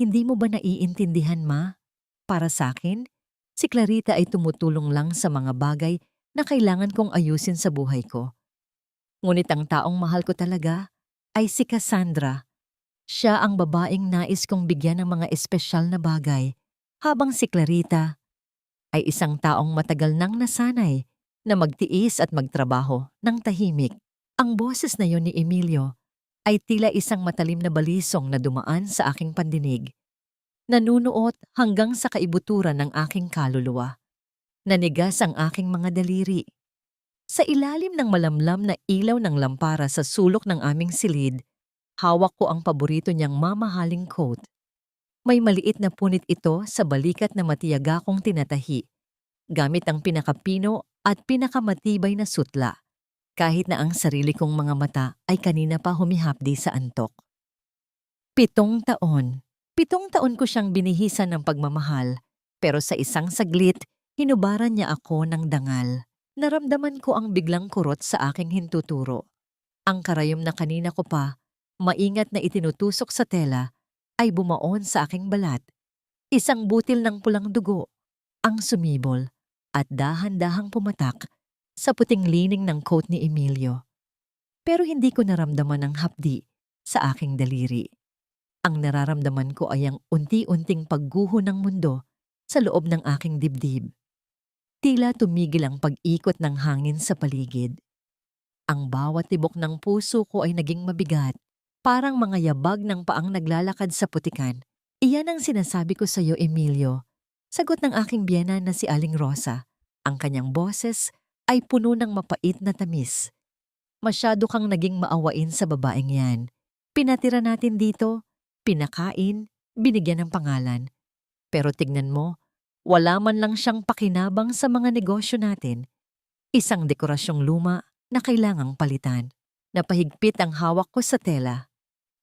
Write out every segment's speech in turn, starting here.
Hindi mo ba naiintindihan, Ma? Para sa akin, si Clarita ay tumutulong lang sa mga bagay na kailangan kong ayusin sa buhay ko. Ngunit ang taong mahal ko talaga ay si Cassandra. Siya ang babaeng nais kong bigyan ng mga espesyal na bagay, habang si Clarita ay isang taong matagal nang nasanay na magtiis at magtrabaho ng tahimik. Ang boses na yon ni Emilio ay tila isang matalim na balisong na dumaan sa aking pandinig. Nanunuot hanggang sa kaibuturan ng aking kaluluwa. Nanigas ang aking mga daliri. Sa ilalim ng malamlam na ilaw ng lampara sa sulok ng aming silid, hawak ko ang paborito niyang mamahaling coat. May maliit na punit ito sa balikat na matiyaga kong tinatahi, gamit ang pinakapino at pinakamatibay na sutla, kahit na ang sarili kong mga mata ay kanina pa humihapdi sa antok. 7 taon. 7 taon ko siyang binihisan ng pagmamahal, pero sa isang saglit, hinubaran niya ako ng dangal. Naramdaman ko ang biglang kurot sa aking hintuturo. Ang karayom na kanina ko pa, maingat na itinutusok sa tela, ay bumaon sa aking balat. Isang butil ng pulang dugo ang sumibol at dahan-dahang pumatak sa puting lining ng coat ni Emilio. Pero hindi ko naramdaman ang hapdi sa aking daliri. Ang nararamdaman ko ay ang unti-unting pagguho ng mundo sa loob ng aking dibdib. Tila tumigil ang pag-ikot ng hangin sa paligid. Ang bawat tibok ng puso ko ay naging mabigat, parang mga yabag ng paang naglalakad sa putikan. Iyan ang sinasabi ko sa iyo, Emilio. Sagot ng aking biyena na si Aling Rosa. Ang kanyang boses ay puno ng mapait na tamis. Masyado kang naging maawain sa babaeng yan. Pinatira natin dito, pinakain, binigyan ng pangalan. Pero tignan mo, wala man lang siyang pakinabang sa mga negosyo natin. Isang dekorasyong luma na kailangang palitan. Napahigpit ang hawak ko sa tela.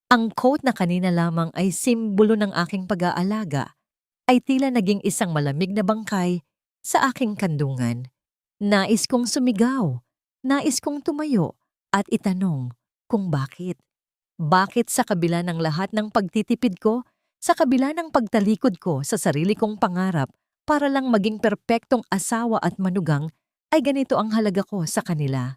Ang coat na kanina lamang ay simbolo ng aking pag-aalaga ay tila naging isang malamig na bangkay sa aking kandungan. Nais kong sumigaw, nais kong tumayo at itanong kung bakit. Bakit sa kabila ng lahat ng pagtitipid ko, sa kabila ng pagtalikod ko sa sarili kong pangarap para lang maging perpektong asawa at manugang, ay ganito ang halaga ko sa kanila.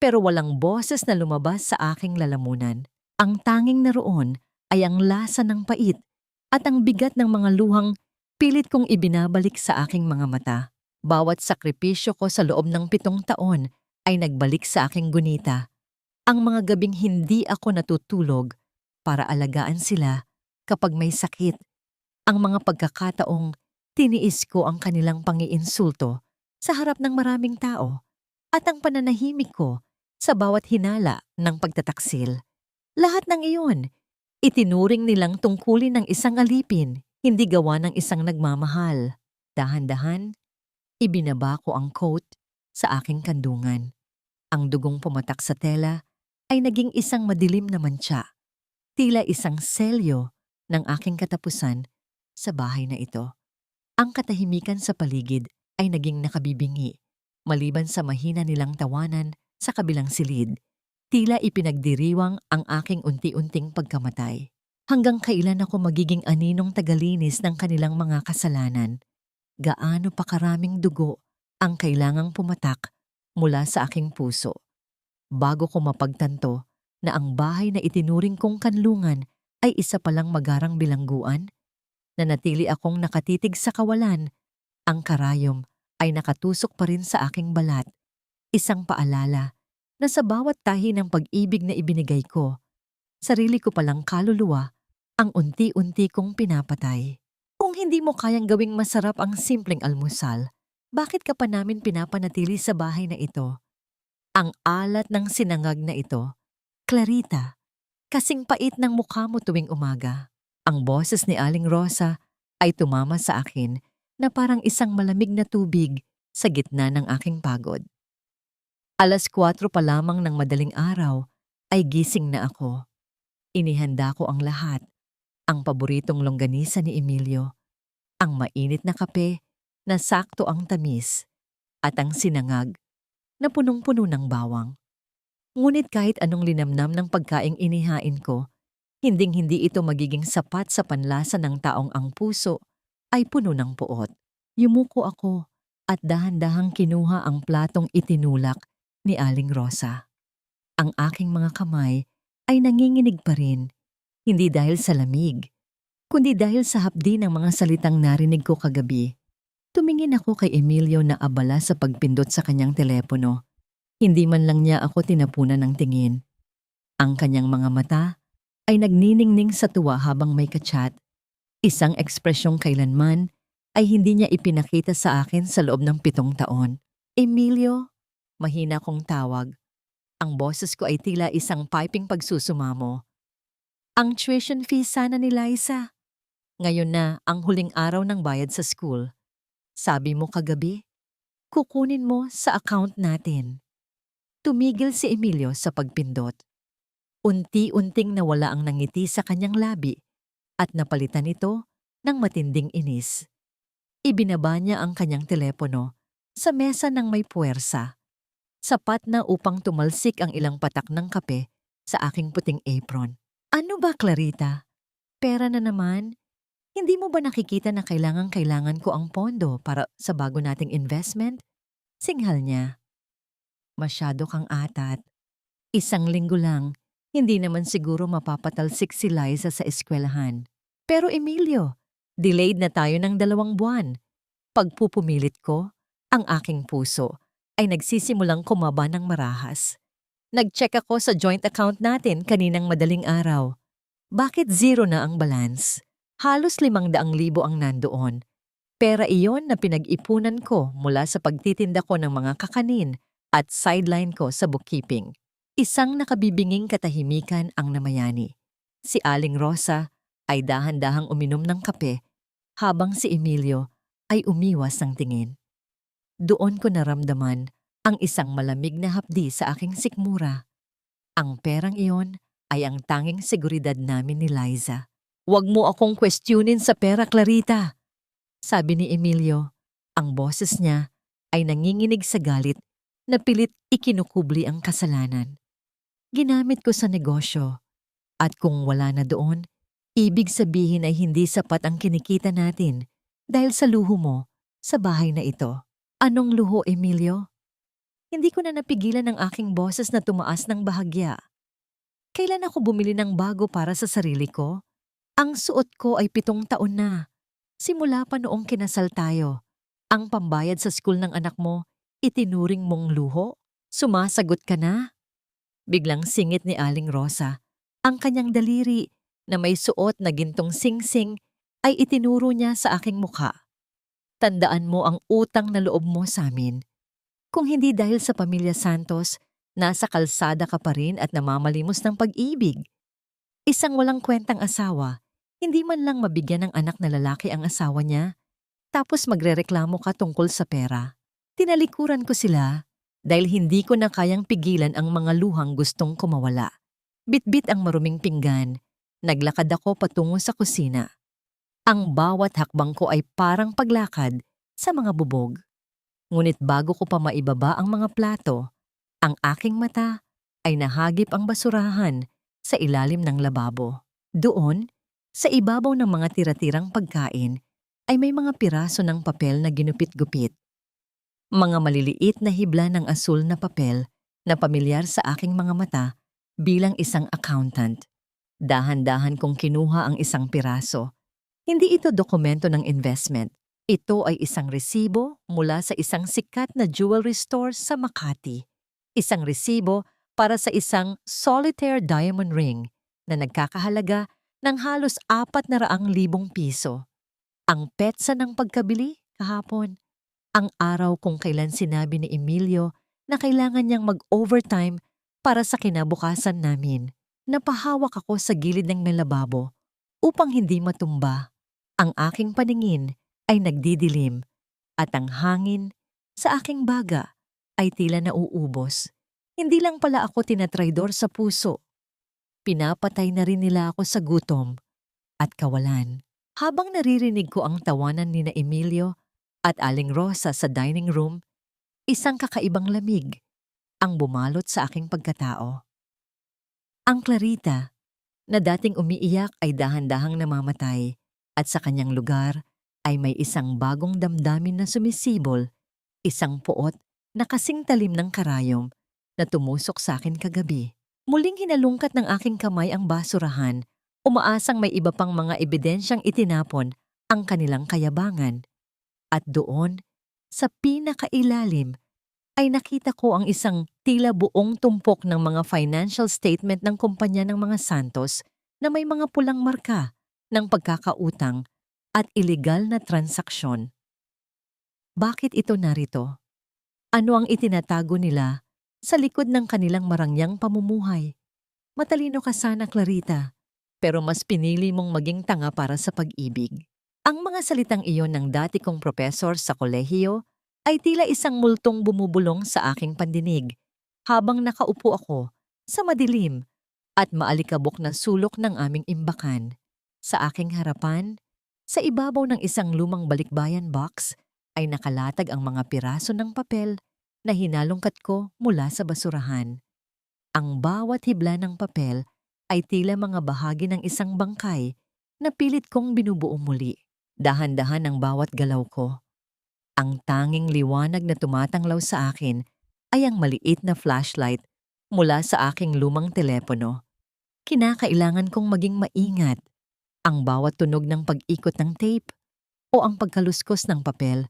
Pero walang boses na lumabas sa aking lalamunan. Ang tanging naroon ay ang lasa ng pait at ang bigat ng mga luhang pilit kong ibinabalik sa aking mga mata. Bawat sakripisyo ko sa loob ng 7 taon ay nagbalik sa aking gunita. Ang mga gabing hindi ako natutulog para alagaan sila kapag may sakit. Ang mga pagkakataong tiniis ko ang kanilang pangiinsulto sa harap ng maraming tao at ang pananahimik ko sa bawat hinala ng pagtataksil. Lahat ng iyon, itinuring nilang tungkulin ng isang alipin, hindi gawa ng isang nagmamahal. Dahan-dahan, ibinaba ko ang coat sa aking kandungan. Ang dugong pumatak sa tela ay naging isang madilim na mantsa, tila isang selyo ng aking katapusan sa bahay na ito. Ang katahimikan sa paligid ay naging nakabibingi, maliban sa mahina nilang tawanan sa kabilang silid. Tila ipinagdiriwang ang aking unti-unting pagkamatay. Hanggang kailan ako magiging aninong tagalinis ng kanilang mga kasalanan? Gaano pa karaming dugo ang kailangang pumatak mula sa aking puso bago ko mapagtanto na ang bahay na itinuring kong kanlungan ay isa palang magarang bilangguan? Nanatili akong nakatitig sa kawalan. Ang karayom ay nakatusok pa rin sa aking balat. Isang paalala na sa bawat tahi ng pag-ibig na ibinigay ko, sarili ko palang kaluluwa ang unti-unti kong pinapatay. Kung hindi mo kayang gawing masarap ang simpleng almusal, bakit ka pa namin pinapanatili sa bahay na ito? Ang alat ng sinangag na ito, Clarita, kasing pait ng mukha mo tuwing umaga. Ang boses ni Aling Rosa ay tumama sa akin na parang isang malamig na tubig sa gitna ng aking pagod. 4:00 pa lamang ng madaling araw ay gising na ako. Inihanda ko ang lahat, ang paboritong longganisa ni Emilio, ang mainit na kape na sakto ang tamis, at ang sinangag na punong-puno ng bawang. Ngunit kahit anong linamnam ng pagkaing inihain ko, Hinding-hindi ito magiging sapat sa panlasa ng taong ang puso ay puno ng puot. Yumuko ako at dahan-dahang kinuha ang platong itinulak ni Aling Rosa. Ang aking mga kamay ay nanginginig pa rin, hindi dahil sa lamig, kundi dahil sa hapdi ng mga salitang narinig ko kagabi. Tumingin ako kay Emilio na abala sa pagpindot sa kanyang telepono. Hindi man lang niya ako tinapunan ng tingin. Ang kanyang mga mata ay nagniningning sa tuwa habang may kachat. Isang ekspresyong kailanman ay hindi niya ipinakita sa akin sa loob ng 7 taon. Emilio, mahina kong tawag. Ang boses ko ay tila isang piping pagsusumamo. Ang tuition fee sana ni Liza. Ngayon na ang huling araw ng bayad sa school. Sabi mo kagabi, kukunin mo sa account natin. Tumigil si Emilio sa pagpindot. Unti-unting nawala ang nangiti sa kanyang labi at napalitan ito ng matinding inis. Ibinaba niya ang kanyang telepono sa mesa ng may puwersa. Sapat na upang tumalsik ang ilang patak ng kape sa aking puting apron. Ano ba, Clarita? Pera na naman? Hindi mo ba nakikita na kailangan ko ang pondo para sa bago nating investment? Singhal niya. Masyado kang atat. 1 linggo lang. Hindi naman siguro mapapatalsik si Liza sa eskwelahan. Pero Emilio, delayed na tayo ng 2 buwan. Pagpupumilit ko, ang aking puso ay nagsisimulang kumaba ng marahas. Nag-check ako sa joint account natin kaninang madaling araw. Bakit 0 na ang balance? Halos 500,000 ang nandoon. Pera iyon na pinag-ipunan ko mula sa pagtitinda ko ng mga kakanin at sideline ko sa bookkeeping. Isang nakabibinging katahimikan ang namayani. Si Aling Rosa ay dahan-dahang uminom ng kape habang si Emilio ay umiwas ng tingin. Doon ko naramdaman ang isang malamig na hapdi sa aking sikmura. Ang perang iyon ay ang tanging seguridad namin ni Liza. Huwag mo akong questionin sa pera, Clarita, sabi ni Emilio. Ang boses niya ay nanginginig sa galit na pilit ikinukubli ang kasalanan. Ginamit ko sa negosyo. At kung wala na doon, ibig sabihin ay hindi sapat ang kinikita natin dahil sa luho mo sa bahay na ito. Anong luho, Emilio? Hindi ko na napigilan ang aking boses na tumaas ng bahagya. Kailan ako bumili ng bago para sa sarili ko? Ang suot ko ay 7 taon na. Simula pa noong kinasal tayo. Ang pambayad sa school ng anak mo, itinuring mong luho? Sumasagot ka na? Biglang singit ni Aling Rosa. Ang kanyang daliri na may suot na gintong singsing ay itinuro niya sa aking mukha. Tandaan mo ang utang na loob mo sa amin. Kung hindi dahil sa pamilya Santos, nasa kalsada ka pa rin at namamalimos ng pag-ibig. Isang walang kwentang asawa, hindi man lang mabigyan ng anak na lalaki ang asawa niya, tapos magrereklamo ka tungkol sa pera. Tinalikuran ko sila dahil hindi ko na kayang pigilan ang mga luhang gustong kumawala. Bitbit ang maruming pinggan, naglakad ako patungo sa kusina. Ang bawat hakbang ko ay parang paglakad sa mga bubog. Ngunit bago ko pa maibaba ang mga plato, ang aking mata ay nahagip ang basurahan sa ilalim ng lababo. Doon, sa ibabaw ng mga tira-tirang pagkain, ay may mga piraso ng papel na ginupit-gupit. Mga maliliit na hibla ng asul na papel na pamilyar sa aking mga mata bilang isang accountant. Dahan-dahan kong kinuha ang isang piraso. Hindi ito dokumento ng investment. Ito ay isang resibo mula sa isang sikat na jewelry store sa Makati. Isang resibo para sa isang solitaire diamond ring na nagkakahalaga ng halos 400,000 piso. Ang petsa ng pagkabili kahapon. Ang araw kung kailan sinabi ni Emilio na kailangan niyang mag-overtime para sa kinabukasan namin. Napahawak ako sa gilid ng lababo upang hindi matumba. Ang aking paningin ay nagdidilim at ang hangin sa aking baga ay tila nauubos. Hindi lang pala ako tinatraidor sa puso. Pinapatay na rin nila ako sa gutom at kawalan. Habang naririnig ko ang tawanan ni na Emilio at Aling Rosa sa dining room, isang kakaibang lamig ang bumalot sa aking pagkatao. Ang Clarita na dating umiiyak ay dahan-dahang namamatay at sa kanyang lugar ay may isang bagong damdamin na sumisibol, isang puot na kasing talim ng karayom na tumusok sa akin kagabi. Muling hinalungkat ng aking kamay ang basurahan, umaasang may iba pang mga ebidensyang itinapon ang kanilang kayabangan. At doon, sa pinakailalim, ay nakita ko ang isang tila buong tumpok ng mga financial statement ng kumpanya ng mga Santos na may mga pulang marka ng pagkakautang at ilegal na transaksyon. Bakit ito narito? Ano ang itinatago nila sa likod ng kanilang marangyang pamumuhay? Matalino ka sana, Clarita, pero mas pinili mong maging tanga para sa pag-ibig. Ang mga salitang iyon ng dati kong propesor sa kolehiyo ay tila isang multong bumubulong sa aking pandinig habang nakaupo ako sa madilim at maalikabok na sulok ng aming imbakan. Sa aking harapan, sa ibabaw ng isang lumang balikbayan box, ay nakalatag ang mga piraso ng papel na hinalungkat ko mula sa basurahan. Ang bawat hibla ng papel ay tila mga bahagi ng isang bangkay na pilit kong binubuo muli. Dahan-dahan ang bawat galaw ko. Ang tanging liwanag na tumatanglaw sa akin ay ang maliit na flashlight mula sa aking lumang telepono. Kinakailangan kong maging maingat. Ang bawat tunog ng pag-ikot ng tape o ang pagkaluskos ng papel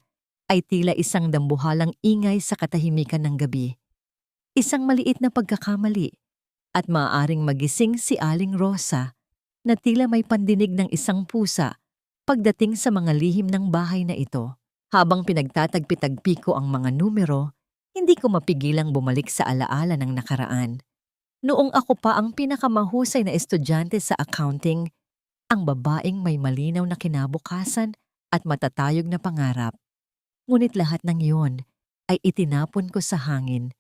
ay tila isang dambuhalang ingay sa katahimikan ng gabi. Isang maliit na pagkakamali at maaaring magising si Aling Rosa na tila may pandinig ng isang pusa pagdating sa mga lihim ng bahay na ito. Habang pinagtatagpi-tagpi ko ang mga numero, hindi ko mapigilang bumalik sa alaala ng nakaraan. Noong ako pa ang pinakamahusay na estudyante sa accounting, ang babaeng may malinaw na kinabukasan at matatayog na pangarap. Ngunit lahat ng iyon ay itinapon ko sa hangin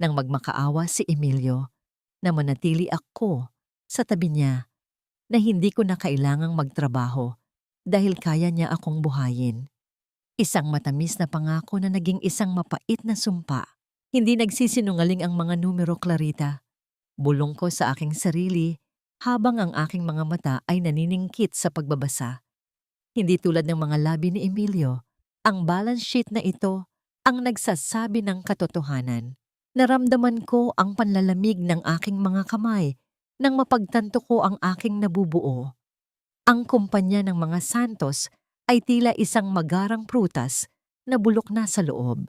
nang magmakaawa si Emilio na manatili ako sa tabi niya na hindi ko na kailangang magtrabaho dahil kaya niya akong buhayin. Isang matamis na pangako na naging isang mapait na sumpa. Hindi nagsisinungaling ang mga numero, Clarita. Bulong ko sa aking sarili habang ang aking mga mata ay naniningkit sa pagbabasa. Hindi tulad ng mga labi ni Emilio, ang balance sheet na ito ang nagsasabi ng katotohanan. Naramdaman ko ang panlalamig ng aking mga kamay nang mapagtanto ko ang aking nabubuo. Ang kumpanya ng mga Santos ay tila isang magarang prutas na bulok na sa loob.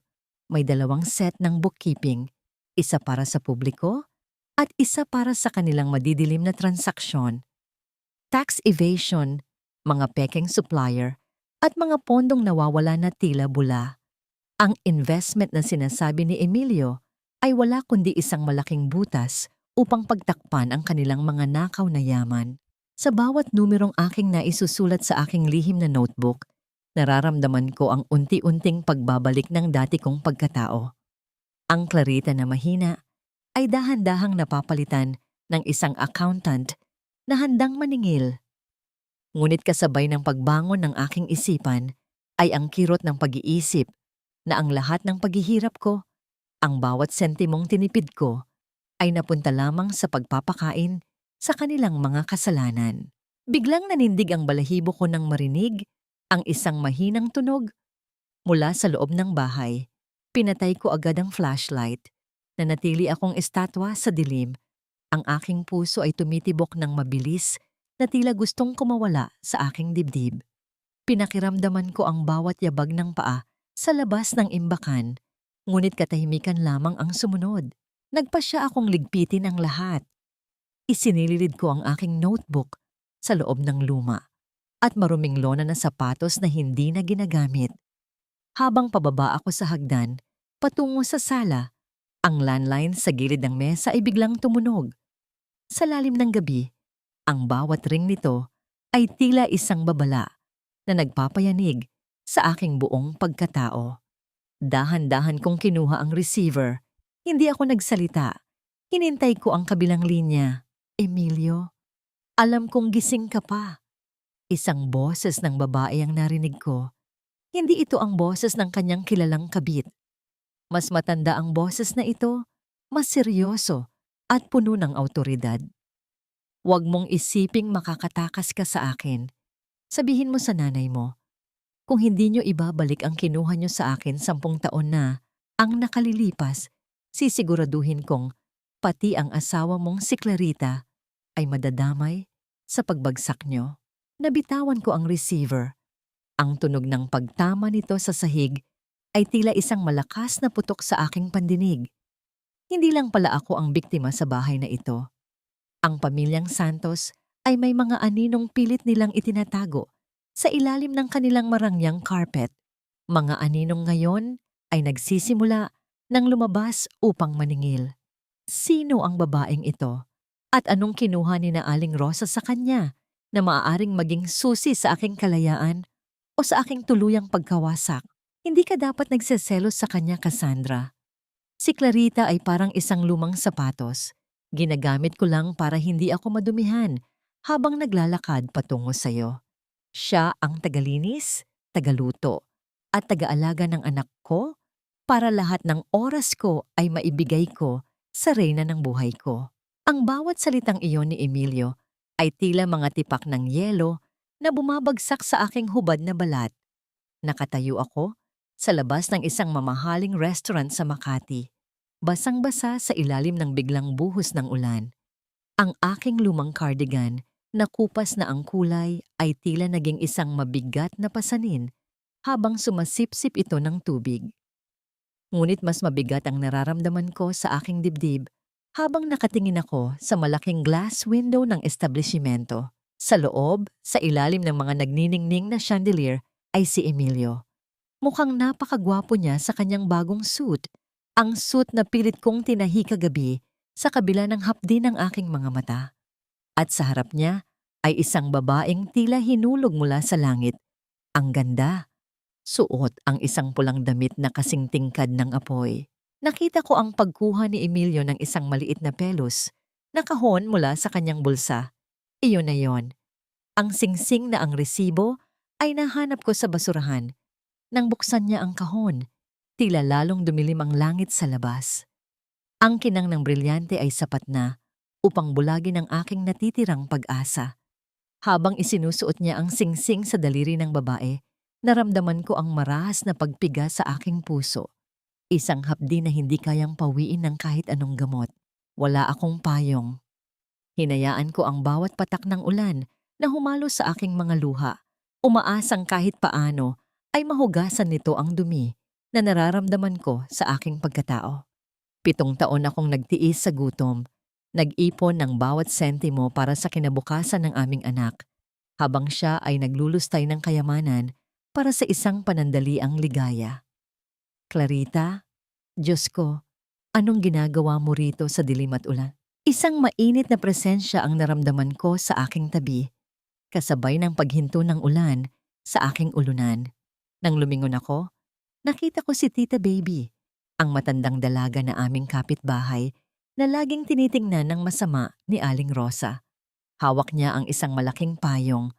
May 2 set ng bookkeeping, isa para sa publiko at isa para sa kanilang madidilim na transaksyon. Tax evasion, mga pekeng supplier, at mga pondong nawawala na tila bula. Ang investment na sinasabi ni Emilio ay wala kundi isang malaking butas upang pagtakpan ang kanilang mga nakaw na yaman. Sa bawat numerong aking naisusulat sa aking lihim na notebook, nararamdaman ko ang unti-unting pagbabalik ng dati kong pagkatao. Ang Clarita na mahina ay dahan-dahang napapalitan ng isang accountant na handang maningil. Ngunit kasabay ng pagbangon ng aking isipan ay ang kirot ng pag-iisip na ang lahat ng paghihirap ko, ang bawat sentimong tinipid ko, ay napunta lamang sa pagpapakain sa kanilang mga kasalanan. Biglang nanindig ang balahibo ko nang marinig ang isang mahinang tunog mula sa loob ng bahay. Pinatay ko agad ang flashlight. Nanatili akong estatwa sa dilim. Ang aking puso ay tumitibok ng mabilis na tila gustong kumawala sa aking dibdib. Pinakiramdaman ko ang bawat yabag ng paa sa labas ng imbakan, ngunit katahimikan lamang ang sumunod. Nagpasya akong ligpitin ang lahat. Isinililid ko ang aking notebook sa loob ng luma at maruming lona na sapatos na hindi na ginagamit. Habang pababa ako sa hagdan, patungo sa sala, ang landline sa gilid ng mesa ay biglang tumunog. Sa lalim ng gabi, ang bawat ring nito ay tila isang babala na nagpapayanig sa aking buong pagkatao. Dahan-dahan kong kinuha ang receiver. Hindi ako nagsalita. Hinintay ko ang kabilang linya. Emilio, alam kong gising ka pa. Isang boses ng babae ang narinig ko. Hindi ito ang boses ng kanyang kilalang kabit. Mas matanda ang boses na ito, mas seryoso at puno ng awtoridad. Huwag mong isiping makakatakas ka sa akin. Sabihin mo sa nanay mo, kung hindi nyo ibabalik ang kinuha nyo sa akin 10 taon na ang nakalilipas, sisiguraduhin kong pati ang asawa mong si Clarita ay madadamay sa pagbagsak nyo. Nabitawan ko ang receiver. Ang tunog ng pagtama nito sa sahig ay tila isang malakas na putok sa aking pandinig. Hindi lang pala ako ang biktima sa bahay na ito. Ang pamilyang Santos ay may mga aninong pilit nilang itinatago sa ilalim ng kanilang marangyang carpet. Mga aninong ngayon ay nagsisimula ng lumabas upang maningil. Sino ang babaeng ito? At anong kinuha ni na Aling Rosa sa kanya na maaaring maging susi sa aking kalayaan o sa aking tuluyang pagkawasak? Hindi ka dapat nagseselos sa kanya, Cassandra. Si Clarita ay parang isang lumang sapatos. Ginagamit ko lang para hindi ako madumihan habang naglalakad patungo sa'yo. Siya ang tagalinis, tagaluto, at tagaalaga ng anak ko para lahat ng oras ko ay maibigay ko sa reyna ng buhay ko. Ang bawat salitang iyon ni Emilio ay tila mga tipak ng yelo na bumabagsak sa aking hubad na balat. Nakatayo ako sa labas ng isang mamahaling restaurant sa Makati. Basang-basa sa ilalim ng biglang buhos ng ulan. Ang aking lumang cardigan na kupas na ang kulay ay tila naging isang mabigat na pasanin habang sumasipsip ito ng tubig. Ngunit mas mabigat ang nararamdaman ko sa aking dibdib habang nakatingin ako sa malaking glass window ng establishmento. Sa loob, sa ilalim ng mga nagniningning na chandelier, ay si Emilio. Mukhang napakagwapo niya sa kanyang bagong suit. Ang suit na pilit kong tinahi kagabi sa kabila ng hapdi ng aking mga mata. At sa harap niya ay isang babaeng tila hinulog mula sa langit. Ang ganda. Suot ang isang pulang damit na kasing tingkad ng apoy. Nakita ko ang pagkuha ni Emilio ng isang maliit na pelos na kahon mula sa kanyang bulsa. Iyon na yon. Ang singsing na ang resibo ay nahanap ko sa basurahan. Nang buksan niya ang kahon, tila lalong dumilim ang langit sa labas. Ang kinang ng brilyante ay sapat na upang bulagin ang aking natitirang pag-asa. Habang isinusuot niya ang singsing sa daliri ng babae, naramdaman ko ang marahas na pagpiga sa aking puso. Isang hapdi na hindi kayang pawiin ng kahit anong gamot. Wala akong payong. Hinayaan ko ang bawat patak ng ulan na humalo sa aking mga luha. Umaasang kahit paano ay mahugasan nito ang dumi na nararamdaman ko sa aking pagkatao. 7 taon akong nagtiis sa gutom, nag-ipon ng bawat sentimo para sa kinabukasan ng aming anak, habang siya ay naglulustay ng kayamanan para sa isang panandaliang ligaya. Clarita, Diyos ko, anong ginagawa mo rito sa dilim at ulan? Isang mainit na presensya ang naramdaman ko sa aking tabi, kasabay ng paghinto ng ulan sa aking ulunan. Nang lumingon ako, nakita ko si Tita Baby, ang matandang dalaga na aming kapitbahay na laging tinitingnan ng masama ni Aling Rosa. Hawak niya ang isang malaking payong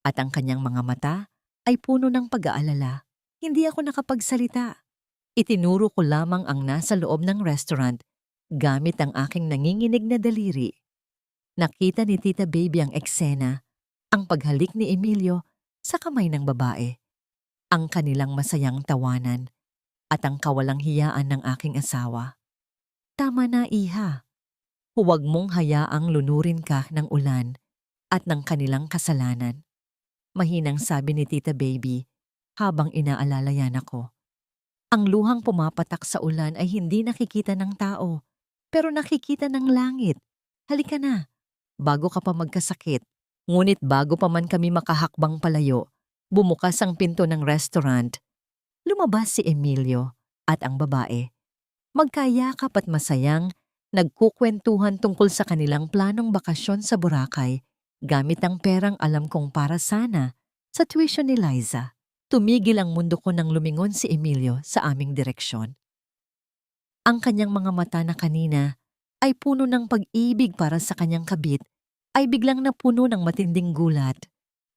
at ang kanyang mga mata ay puno ng pag-aalala. Hindi ako nakapagsalita. Itinuro ko lamang ang nasa loob ng restaurant gamit ang aking nanginginig na daliri. Nakita ni Tita Baby ang eksena, ang paghalik ni Emilio sa kamay ng babae, ang kanilang masayang tawanan at ang kawalang hiyaan ng aking asawa. Tama na, iha. Huwag mong hayaang lunurin ka ng ulan at ng kanilang kasalanan. Mahinang sabi ni Tita Baby habang inaalalayan ako. Ang luhang pumapatak sa ulan ay hindi nakikita ng tao, pero nakikita ng langit. Halika na, bago ka pa magkasakit. Ngunit bago pa man kami makahakbang palayo, bumukas ang pinto ng restaurant. Lumabas si Emilio at ang babae. Magkayakap at masayang nagkukwentuhan tungkol sa kanilang planong bakasyon sa Boracay gamit ang perang alam kong para sana sa tuition ni Liza. Tumigil ang mundo ko nang lumingon si Emilio sa aming direksyon. Ang kanyang mga mata na kanina ay puno ng pag-ibig para sa kanyang kabit ay biglang napuno ng matinding gulat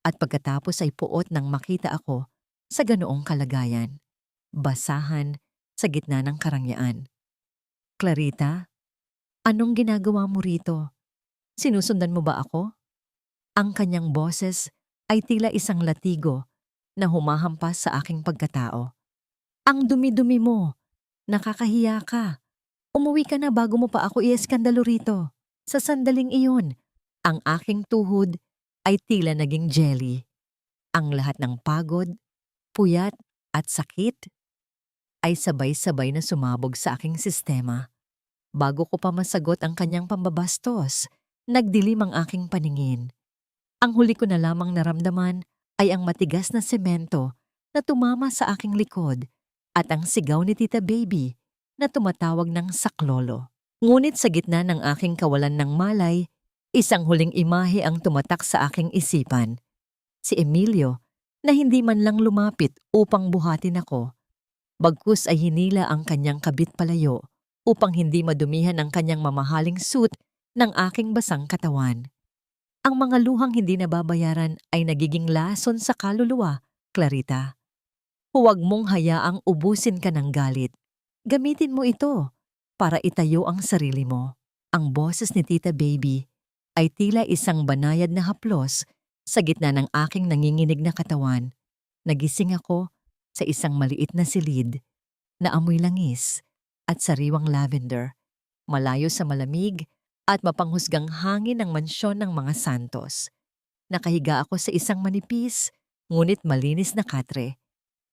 at pagkatapos ay puot nang makita ako sa ganoong kalagayan. Basahan sa gitna ng karangyaan. Clarita, anong ginagawa mo rito? Sinusundan mo ba ako? Ang kanyang boses ay tila isang latigo na humahampas sa aking pagkatao. Ang dumi-dumi mo, nakakahiya ka. Umuwi ka na bago mo pa ako ieskandalo rito. Sa sandaling iyon, ang aking tuhod ay tila naging jelly. Ang lahat ng pagod, puyat at sakit ay sabay-sabay na sumabog sa aking sistema. Bago ko pa masagot ang kanyang pambabastos, nagdilim ang aking paningin. Ang huli ko na lamang naramdaman ay ang matigas na semento na tumama sa aking likod at ang sigaw ni Tita Baby na tumatawag ng saklolo. Ngunit sa gitna ng aking kawalan ng malay, isang huling imahe ang tumatak sa aking isipan. Si Emilio na hindi man lang lumapit upang buhatin ako. Bagkus ay hinila ang kanyang kabit palayo upang hindi madumihan ang kanyang mamahaling suit ng aking basang katawan. Ang mga luhang hindi nababayaran ay nagiging lason sa kaluluwa, Clarita. Huwag mong hayaang ubusin ka ng galit. Gamitin mo ito para itayo ang sarili mo. Ang boses ni Tita Baby ay tila isang banayad na haplos sa gitna ng aking nanginginig na katawan. Nagising ako sa isang maliit na silid na amoy langis at sariwang lavender, malayo sa malamig at mapanghusgang hangin ng mansyon ng mga Santos. Nakahiga ako sa isang manipis, ngunit malinis na katre,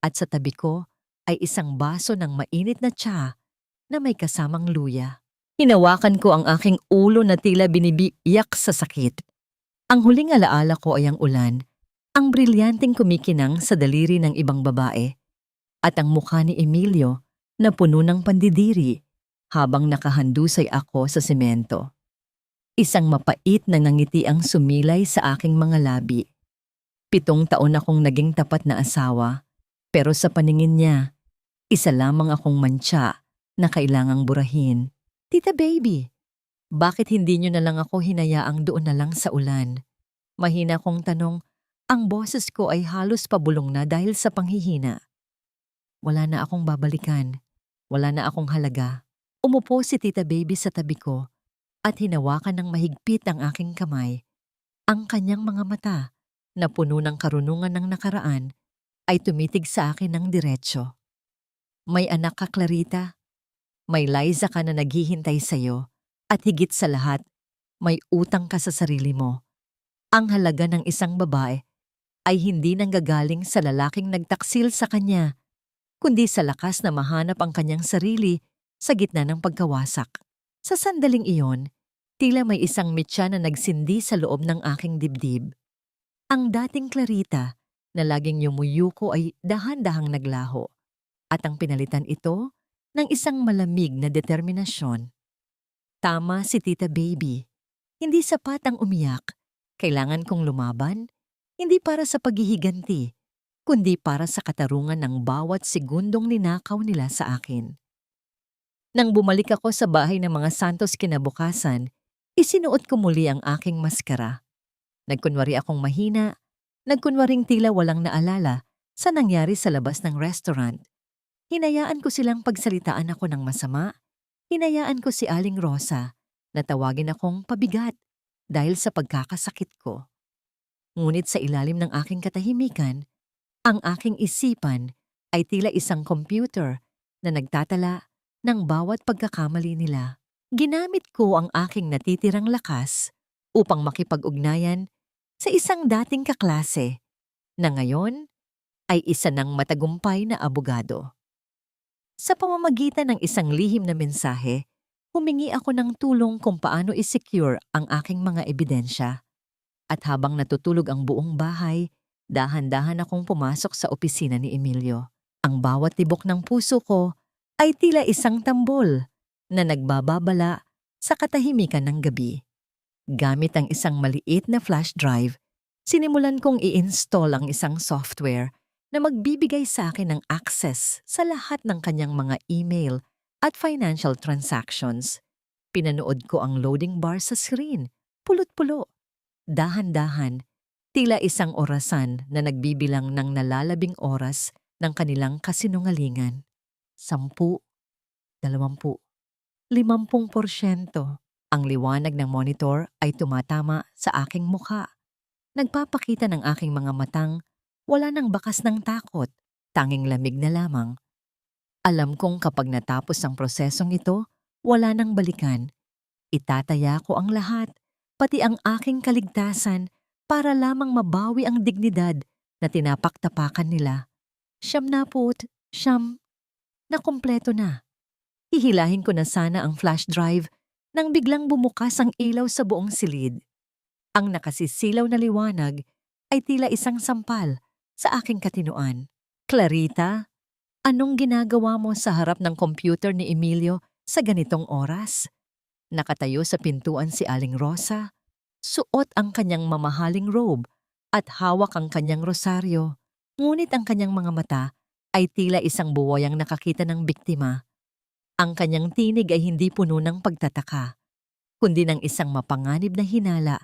at sa tabi ko ay isang baso ng mainit na tsa na may kasamang luya. Hinawakan ko ang aking ulo na tila binibiyak sa sakit. Ang huling alaala ko ay ang ulan, ang brilyanteng kumikinang sa daliri ng ibang babae, at ang mukha ni Emilio na puno ng pandidiri habang nakahandusay ako sa semento. Isang mapait na ngiti ang sumilay sa aking mga labi. 7 taon akong naging tapat na asawa, pero sa paningin niya, isa lamang akong mantsa na kailangang burahin. Tita Baby, bakit hindi niyo na lang ako hinayaang doon na lang sa ulan? Mahina kong tanong, ang boses ko ay halos pabulong na dahil sa panghihina. Wala na akong babalikan. Wala na akong halaga. Umupo si Tita Baby sa tabi ko at hinawakan ng mahigpit ang aking kamay. Ang kanyang mga mata na puno ng karunungan ng nakaraan ay tumitig sa akin ng diretsyo. May anak ka, Clarita. May Liza ka na naghihintay sa'yo. At higit sa lahat, may utang ka sa sarili mo. Ang halaga ng isang babae ay hindi nanggagaling sa lalaking nagtaksil sa kanya, kundi sa lakas na mahanap ang kanyang sarili sa gitna ng pagkawasak. Sa sandaling iyon, tila may isang mitya na nagsindi sa loob ng aking dibdib. Ang dating Clarita na laging yumuyuko ay dahan-dahang naglaho, at ang pinalitan ito ng isang malamig na determinasyon. Tama si Tita Baby. Hindi sapat ang umiyak. Kailangan kong lumaban, hindi para sa paghihiganti, kundi para sa katarungan ng bawat segundong ninakaw nila sa akin. Nang bumalik ako sa bahay ng mga Santos kinabukasan, isinuot ko muli ang aking maskara. Nagkunwari akong mahina, nagkunwaring tila walang naalala sa nangyari sa labas ng restaurant. Hinayaan ko silang pagsalitaan ako ng masama, hinayaan ko si Aling Rosa na tawagin akong pabigat dahil sa pagkakasakit ko. Ngunit sa ilalim ng aking katahimikan, ang aking isipan ay tila isang computer na nagtatala ng bawat pagkakamali nila. Ginamit ko ang aking natitirang lakas upang makipag-ugnayan sa isang dating kaklase na ngayon ay isa ng matagumpay na abogado. Sa pamamagitan ng isang lihim na mensahe, humingi ako ng tulong kung paano i-secure ang aking mga ebidensya. At habang natutulog ang buong bahay, dahan-dahan akong pumasok sa opisina ni Emilio. Ang bawat tibok ng puso ko ay tila isang tambol na nagbababala sa katahimikan ng gabi. Gamit ang isang maliit na flash drive, sinimulan kong i-install ang isang software na magbibigay sa akin ng access sa lahat ng kanyang mga email at financial transactions. Pinanood ko ang loading bar sa screen, pulot-pulo. Dahan-dahan, tila isang orasan na nagbibilang ng nalalabing oras ng kanilang kasinungalingan. 10, 20, 50%. Ang liwanag ng monitor ay tumatama sa aking mukha. Nagpapakita ng aking mga matang wala nang bakas ng takot, tanging lamig na lamang. Alam kong kapag natapos ang prosesong ito, wala nang balikan. Itataya ko ang lahat, pati ang aking kaligtasan para lamang mabawi ang dignidad na tinapaktapakan nila. Siyam na po't siyam na kumpleto na. Hihilahin ko na sana ang flash drive nang biglang bumukas ang ilaw sa buong silid. Ang nakasisilaw na liwanag ay tila isang sampal sa aking katinuan. Clarita, anong ginagawa mo sa harap ng computer ni Emilio sa ganitong oras? Nakatayo sa pintuan si Aling Rosa, suot ang kanyang mamahaling robe at hawak ang kanyang rosaryo. Ngunit ang kanyang mga mata ay tila isang buwayang nakakita ng biktima. Ang kanyang tinig ay hindi puno ng pagtataka, kundi ng isang mapanganib na hinala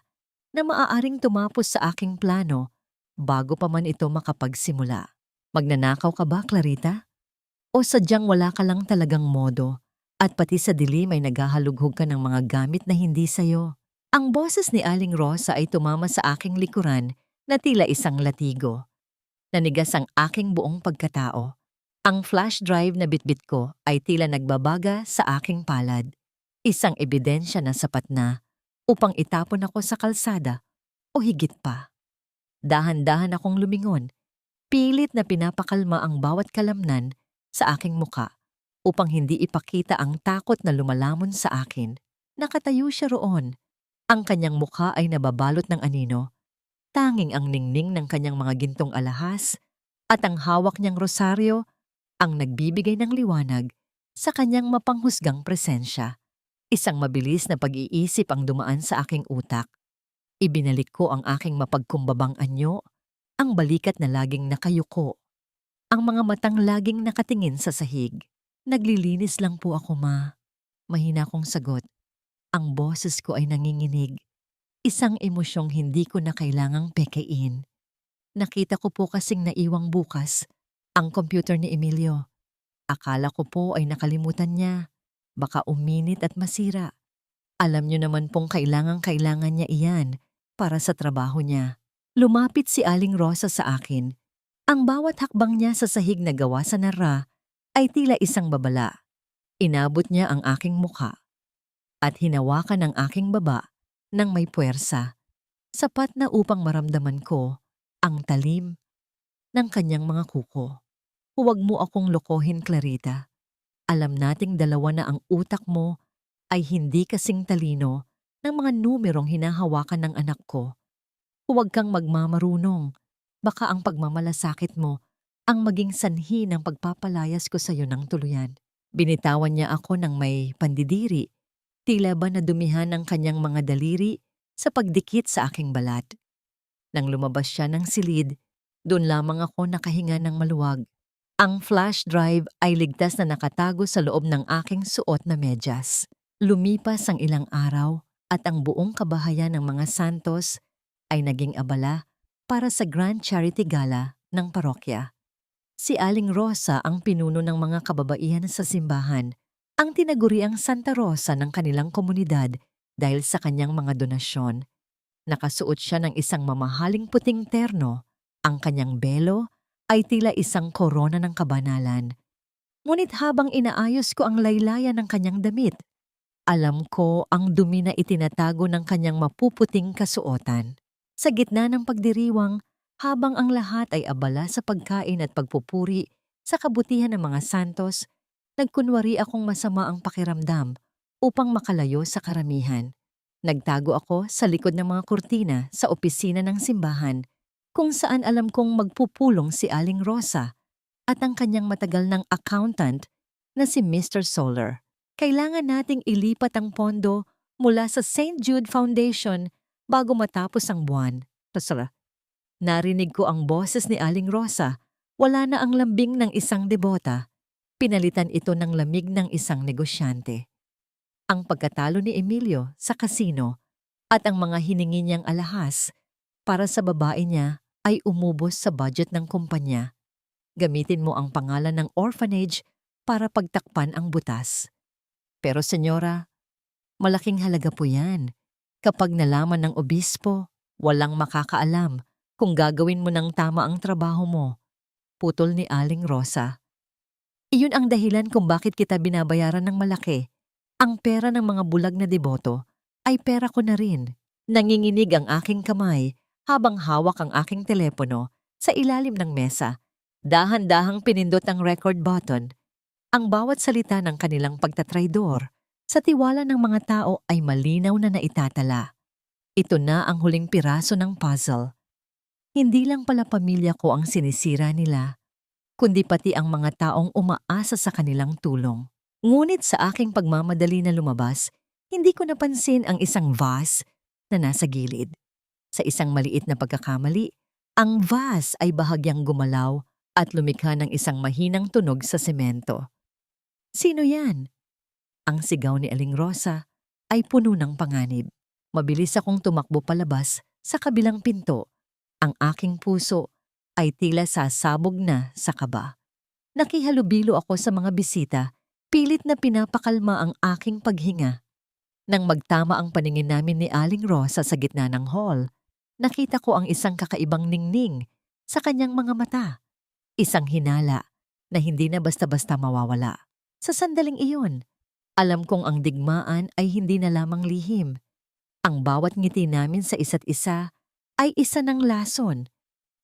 na maaaring tumapos sa aking plano bago pa man ito makapagsimula. Magnanakaw ka ba, Clarita? O sadyang wala ka lang talagang modo at pati sa dilim ay naghahalughog ka ng mga gamit na hindi sayo? Ang boses ni Aling Rosa ay tumama sa aking likuran na tila isang latigo. Nanigas ang aking buong pagkatao. Ang flash drive na bitbit ko ay tila nagbabaga sa aking palad. Isang ebidensya na sapat na upang itapon ako sa kalsada o higit pa. Dahan-dahan akong lumingon, pilit na pinapakalma ang bawat kalamnan sa aking muka upang hindi ipakita ang takot na lumalamon sa akin. Nakatayo siya roon. Ang kanyang mukha ay nababalot ng anino. Tanging ang ningning ng kanyang mga gintong alahas at ang hawak niyang rosaryo ang nagbibigay ng liwanag sa kanyang mapanghusgang presensya. Isang mabilis na pag-iisip ang dumaan sa aking utak. Ibinalik ko ang aking mapagkumbabang anyo, ang balikat na laging nakayuko, ang mga matang laging nakatingin sa sahig. Naglilinis lang po ako, ma. Mahina kong sagot. Ang boses ko ay nanginginig. Isang emosyong hindi ko na kailangang pekein. Nakita ko po kasing naiwang bukas ang computer ni Emilio. Akala ko po ay nakalimutan niya. Baka uminit at masira. Alam niyo naman pong kailangan niya iyan para sa trabaho niya. Lumapit si Aling Rosa sa akin. Ang bawat hakbang niya sa sahig na gawa sa nara ay tila isang babala. Inabot niya ang aking mukha at hinawakan ang aking baba ng may puwersa, sapat na upang maramdaman ko ang talim ng kanyang mga kuko. Huwag mo akong lokohin, Clarita. Alam nating dalawa na ang utak mo ay hindi kasing talino ng mga numerong hinahawakan ng anak ko. Huwag kang magmamarunong. Baka ang pagmamalasakit mo ang maging sanhi ng pagpapalayas ko sa iyo ng tuluyan. Binitawan niya ako ng may pandidiri. Tila ba nadumihan ang kanyang mga daliri sa pagdikit sa aking balat. Nang lumabas siya ng silid, doon lamang ako nakahinga ng maluwag. Ang flash drive ay ligtas na nakatago sa loob ng aking suot na medyas. Lumipas ang ilang araw at ang buong kabahayan ng mga Santos ay naging abala para sa Grand Charity Gala ng parokya. Si Aling Rosa ang pinuno ng mga kababaihan sa simbahan, ang tinaguriang Santa Rosa ng kanilang komunidad dahil sa kanyang mga donasyon. Nakasuot siya ng isang mamahaling puting terno. Ang kanyang belo ay tila isang korona ng kabanalan. Ngunit habang inaayos ko ang laylayan ng kanyang damit, alam ko ang dumi na itinatago ng kanyang mapuputing kasuotan. Sa gitna ng pagdiriwang, habang ang lahat ay abala sa pagkain at pagpupuri sa kabutihan ng mga santos, nagkunwari akong masama ang pakiramdam upang makalayo sa karamihan. Nagtago ako sa likod ng mga kurtina sa opisina ng simbahan kung saan alam kong magpupulong si Aling Rosa at ang kanyang matagal ng accountant na si Mr. Solar. Kailangan nating ilipat ang pondo mula sa St. Jude Foundation bago matapos ang buwan. Narinig ko ang boses ni Aling Rosa. Wala na ang lambing ng isang debota. Pinalitan ito ng lamig ng isang negosyante. Ang pagkatalo ni Emilio sa kasino at ang mga hiningi niyang alahas para sa babae niya ay umubos sa budget ng kumpanya. Gamitin mo ang pangalan ng orphanage para pagtakpan ang butas. Pero senyora, Malaking halaga po yan. Kapag nalaman ng obispo, walang makakaalam kung gagawin mo ng tama ang trabaho mo. Putol ni Aling Rosa. Iyon ang dahilan kung bakit kita binabayaran ng malaki. Ang pera ng mga bulag na deboto ay pera ko na rin. Nanginginig ang aking kamay habang hawak ang aking telepono sa ilalim ng mesa. Dahan-dahang pinindot ang record button. Ang bawat salita ng kanilang pagtatraydor sa tiwala ng mga tao ay malinaw na naitatala. Ito na ang huling piraso ng puzzle. Hindi lang pala pamilya ko ang sinisira nila, kundi pati ang mga taong umaasa sa kanilang tulong. Ngunit sa aking pagmamadali na lumabas, hindi ko napansin ang isang vase na nasa gilid. Sa isang maliit na pagkakamali, ang vase ay bahagyang gumalaw at lumikha ng isang mahinang tunog sa semento. Sino yan? Ang sigaw ni Aling Rosa ay puno ng panganib. Mabilis akong tumakbo palabas sa kabilang pinto. Ang aking puso ay tila sasabog na sa kaba. Nakihalubilo ako sa mga bisita, pilit na pinapakalma ang aking paghinga. Nang magtama ang paningin namin ni Aling Rosa sa gitna ng hall, nakita ko ang isang kakaibang ningning sa kanyang mga mata. Isang hinala na hindi na basta-basta mawawala. Sa sandaling iyon, alam kong ang digmaan ay hindi na lamang lihim. Ang bawat ngiti namin sa isa't isa ay isa ng lason.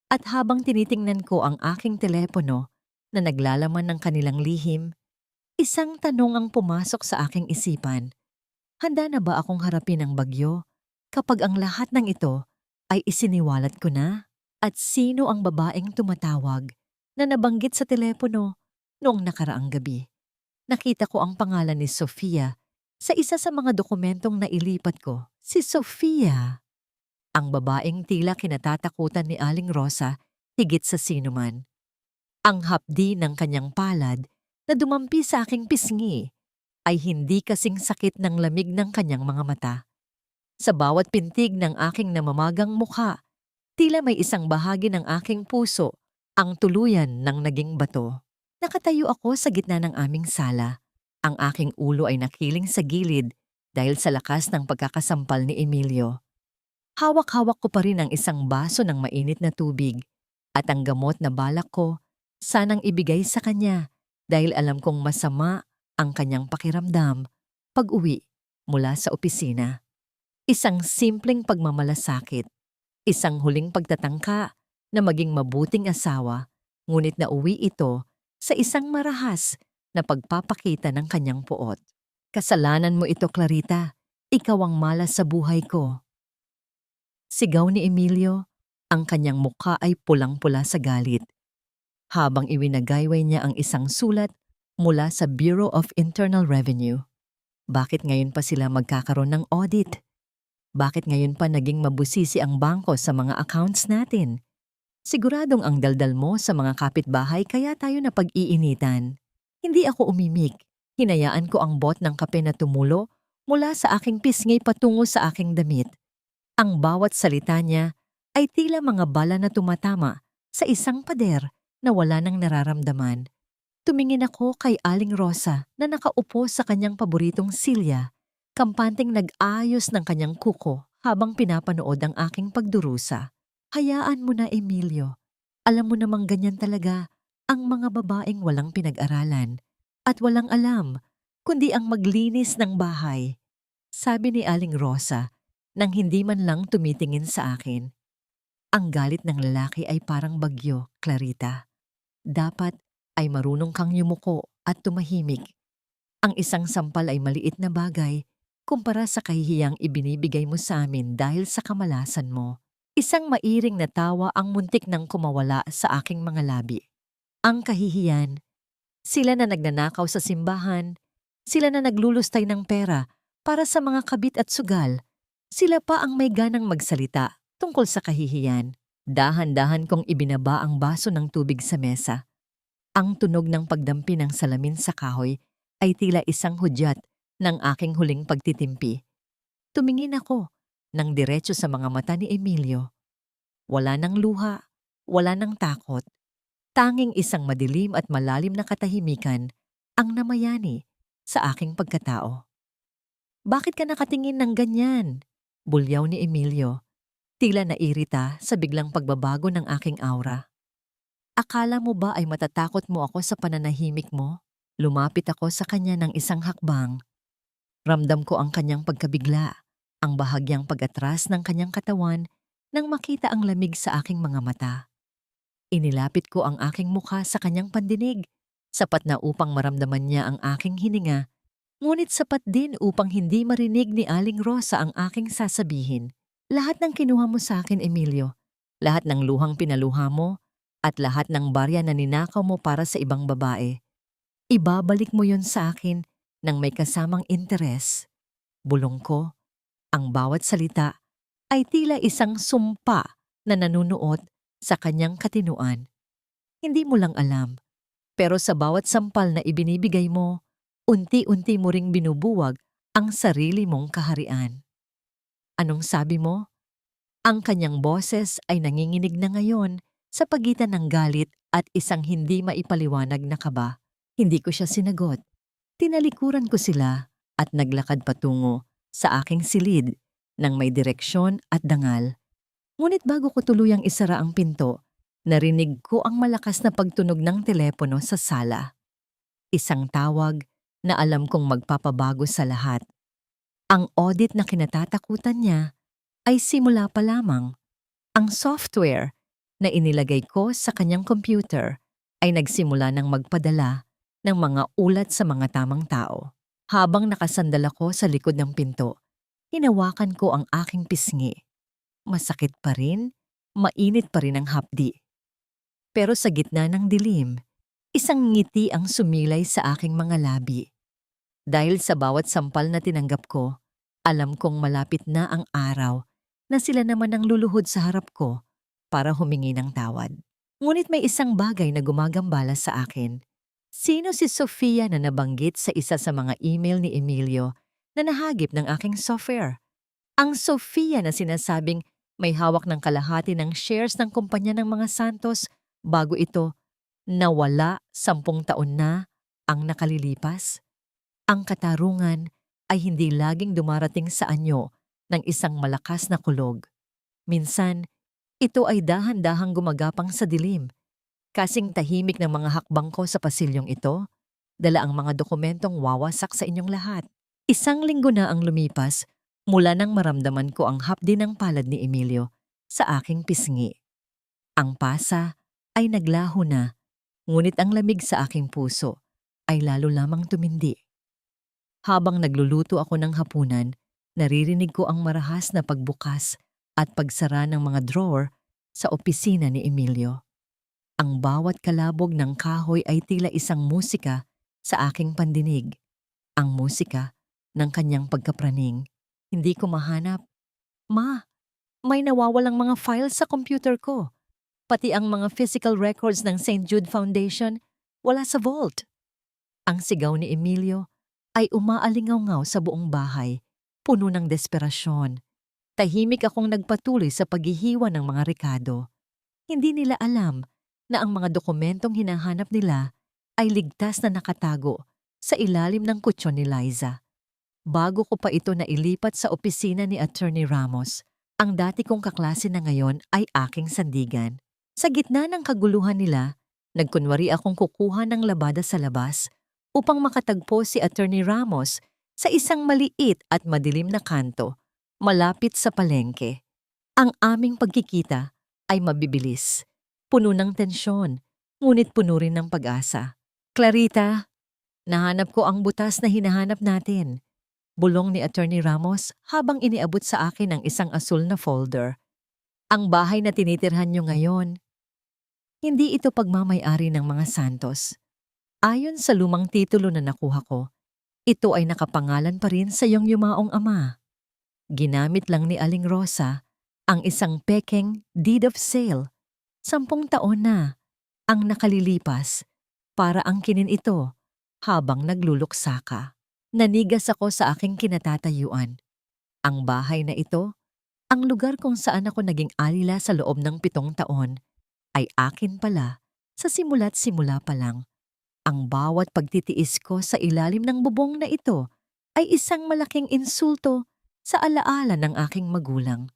At habang tinitingnan ko ang aking telepono na naglalaman ng kanilang lihim, isang tanong ang pumasok sa aking isipan. Handa na ba akong harapin ang bagyo kapag ang lahat ng ito ay isiniwalat ko na? At sino ang babaeng tumatawag na nabanggit sa telepono noong nakaraang gabi? Nakita ko ang pangalan ni Sofia sa isa sa mga dokumentong nailipat ko. Si Sofia, ang babaeng tila kinatatakutan ni Aling Rosa higit sa sinuman. Ang hapdi ng kanyang palad na dumampi sa aking pisngi ay hindi kasing sakit ng lamig ng kanyang mga mata. Sa bawat pintig ng aking namamagang mukha, tila may isang bahagi ng aking puso ang tuluyan ng naging bato. Nakatayo ako sa gitna ng aming sala. Ang aking ulo ay nakiling sa gilid dahil sa lakas ng pagkakasampal ni Emilio. Hawak-hawak ko pa rin ang isang baso ng mainit na tubig at ang gamot na balak ko sanang ibigay sa kanya dahil alam kong masama ang kanyang pakiramdam pag-uwi mula sa opisina. Isang simpleng pagmamalasakit, isang huling pagtatangka na maging mabuting asawa, ngunit nauwi ito sa isang marahas na pagpapakita ng kanyang puot. Kasalanan mo ito, Clarita. Ikaw ang malas sa buhay ko. Sigaw ni Emilio, ang kanyang mukha ay pulang-pula sa galit. Habang iwinagayway niya ang isang sulat mula sa Bureau of Internal Revenue. Bakit ngayon pa sila magkakaroon ng audit? Bakit ngayon pa naging mabusisi ang bangko sa mga accounts natin? Siguradong ang daldal mo sa mga kapitbahay kaya tayo napag-iinitan. Hindi ako umimik. Hinayaan ko ang bot ng kape na tumulo mula sa aking pisngi patungo sa aking damit. Ang bawat salita niya ay tila mga bala na tumatama sa isang pader na wala nang nararamdaman. Tumingin ako kay Aling Rosa na nakaupo sa kanyang paboritong silya, kampanteng nag-ayos ng kanyang kuko habang pinapanood ang aking pagdurusa. Hayaan mo na, Emilio. Alam mo namang ganyan talaga ang mga babaeng walang pinag-aralan at walang alam kundi ang maglinis ng bahay. Sabi ni Aling Rosa nang hindi man lang tumitingin sa akin. Ang galit ng lalaki ay parang bagyo, Clarita. Dapat ay marunong kang yumuko at tumahimik. Ang isang sampal ay maliit na bagay kumpara sa kahihiyang ibinibigay mo sa amin dahil sa kamalasan mo. Isang mairing na tawa ang muntik nang kumawala sa aking mga labi. Ang kahihiyan, sila na nagnanakaw sa simbahan, sila na naglulustay ng pera para sa mga kabit at sugal, sila pa ang may ganang magsalita tungkol sa kahihiyan. Dahan-dahan kong ibinaba ang baso ng tubig sa mesa. Ang tunog ng pagdampi ng salamin sa kahoy ay tila isang hudyat ng aking huling pagtitimpi. Tumingin ako nang diretso sa mga mata ni Emilio. Wala nang luha, wala nang takot. Tanging isang madilim at malalim na katahimikan ang namayani sa aking pagkatao. Bakit ka nakatingin ng ganyan? Bulyaw ni Emilio. Tila nairita sa biglang pagbabago ng aking aura. Akala mo ba ay matatakot mo ako sa pananahimik mo? Lumapit ako sa kanya ng isang hakbang. Ramdam ko ang kanyang pagkabigla, ang bahagyang pag-atras ng kanyang katawan nang makita ang lamig sa aking mga mata. Inilapit ko ang aking mukha sa kanyang pandinig, sapat na upang maramdaman niya ang aking hininga, ngunit sapat din upang hindi marinig ni Aling Rosa ang aking sasabihin. Lahat ng kinuha mo sa akin, Emilio, lahat ng luhang pinaluha mo, at lahat ng barya na ninakaw mo para sa ibang babae, ibabalik mo yon sa akin nang may kasamang interes. Bulong ko, ang bawat salita ay tila isang sumpa na nanunuot sa kanyang katinuan. Hindi mo lang alam, pero sa bawat sampal na ibinibigay mo, unti-unti mo ring binubuwag ang sarili mong kaharian. Anong sabi mo? Ang kanyang boses ay nanginginig na ngayon sa pagitan ng galit at isang hindi maipaliwanag na kaba. Hindi ko siya sinagot. Tinalikuran ko sila at naglakad patungo sa aking silid nang may direksyon at dangal. Ngunit bago ko tuluyang isara ang pinto, narinig ko ang malakas na pagtunog ng telepono sa sala. Isang tawag na alam kong magpapabago sa lahat. Ang audit na kinatatakutan niya ay simula pa lamang. Ang software na inilagay ko sa kanyang computer ay nagsimula ng magpadala ng mga ulat sa mga tamang tao. Habang nakasandal ako sa likod ng pinto, hinawakan ko ang aking pisngi. Masakit pa rin, mainit pa rin ang hapdi. Pero sa gitna ng dilim, isang ngiti ang sumilay sa aking mga labi. Dahil sa bawat sampal na tinanggap ko, alam kong malapit na ang araw na sila naman ang luluhod sa harap ko para humingi ng tawad. Ngunit may isang bagay na gumagambala sa akin. Sino si Sofia na nabanggit sa isa sa mga email ni Emilio na nahagip ng aking software? Ang Sofia na sinasabing may hawak ng kalahati ng shares ng kumpanya ng mga Santos bago ito nawala 10 taon na ang nakalilipas? Ang katarungan ay hindi laging dumarating sa anyo ng isang malakas na kulog. Minsan, ito ay dahan-dahang gumagapang sa dilim. Kasing tahimik ng mga hakbang ko sa pasilyong ito, dala ang mga dokumentong wawasak sa inyong lahat. Isang linggo na ang lumipas mula nang maramdaman ko ang hapdi ng palad ni Emilio sa aking pisngi. Ang pasa ay naglaho na, ngunit ang lamig sa aking puso ay lalo lamang tumindi. Habang nagluluto ako ng hapunan, naririnig ko ang marahas na pagbukas at pagsara ng mga drawer sa opisina ni Emilio. Ang bawat kalabog ng kahoy ay tila isang musika sa aking pandinig. Ang musika ng kanyang pagkapraning. Hindi ko mahanap. Ma, may nawawalang mga files sa computer ko. Pati ang mga physical records ng St. Jude Foundation wala sa vault. Ang sigaw ni Emilio ay umaalingaw-ngaw sa buong bahay, puno ng desperasyon. Tahimik akong nagpatuloy sa paghihiwa ng mga rekado. Hindi nila alam na ang mga dokumentong hinahanap nila ay ligtas na nakatago sa ilalim ng kutsyon ni Liza. Bago ko pa ito nailipat sa opisina ni Attorney Ramos, ang dati kong kaklase na ngayon ay aking sandigan. Sa gitna ng kaguluhan nila, nagkunwari akong kukuha ng labada sa labas upang makatagpo si Attorney Ramos sa isang maliit at madilim na kanto, malapit sa palengke. Ang aming pagkikita ay mabibilis. Puno ng tensyon, ngunit puno rin ng pag-asa. Clarita, nahanap ko ang butas na hinahanap natin. Bulong ni Attorney Ramos habang iniabot sa akin ang isang asul na folder. Ang bahay na tinitirhan niyo ngayon, hindi ito pagmamay-ari ng mga Santos. Ayon sa lumang titulo na nakuha ko, ito ay nakapangalan pa rin sa iyong yumaong ama. Ginamit lang ni Aling Rosa ang isang pekeng deed of sale. 10 taon na ang nakalilipas para angkinin ito habang nagluluksa ka. Nanigas ako sa aking kinatatayuan. Ang bahay na ito, ang lugar kung saan ako naging alila sa loob ng 7 taon, ay akin pala sa simula't simula pa lang. Ang bawat pagtitiis ko sa ilalim ng bubong na ito ay isang malaking insulto sa alaala ng aking magulang.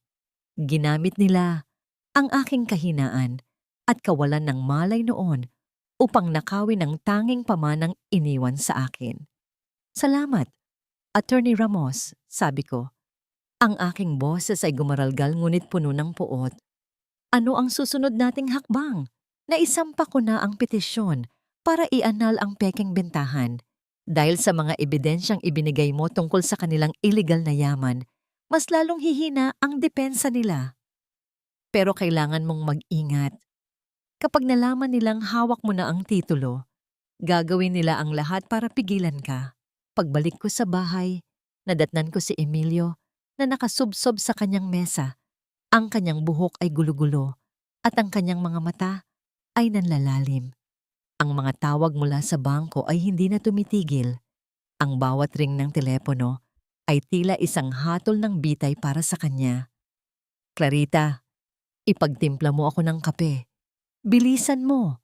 Ginamit nila ang aking kahinaan at kawalan ng malay noon upang nakawin ang tanging pamanang iniwan sa akin. Salamat, Attorney Ramos, sabi ko. Ang aking boses ay gumaralgal ngunit puno ng puot. Ano ang susunod nating hakbang? Naisampa ko na ang petisyon para ianal ang peking bentahan. Dahil sa mga ebidensyang ibinigay mo tungkol sa kanilang illegal na yaman, mas lalong hihina ang depensa nila. Pero kailangan mong mag-ingat. Kapag nalaman nilang hawak mo na ang titulo, gagawin nila ang lahat para pigilan ka. Pagbalik ko sa bahay, nadatnan ko si Emilio na nakasubsob sa kanyang mesa. Ang kanyang buhok ay gulo-gulo at ang kanyang mga mata ay nanlalalim. Ang mga tawag mula sa bangko ay hindi na tumitigil. Ang bawat ring ng telepono ay tila isang hatol ng bitay para sa kanya. Clarita, ipagtimpla mo ako ng kape. Bilisan mo!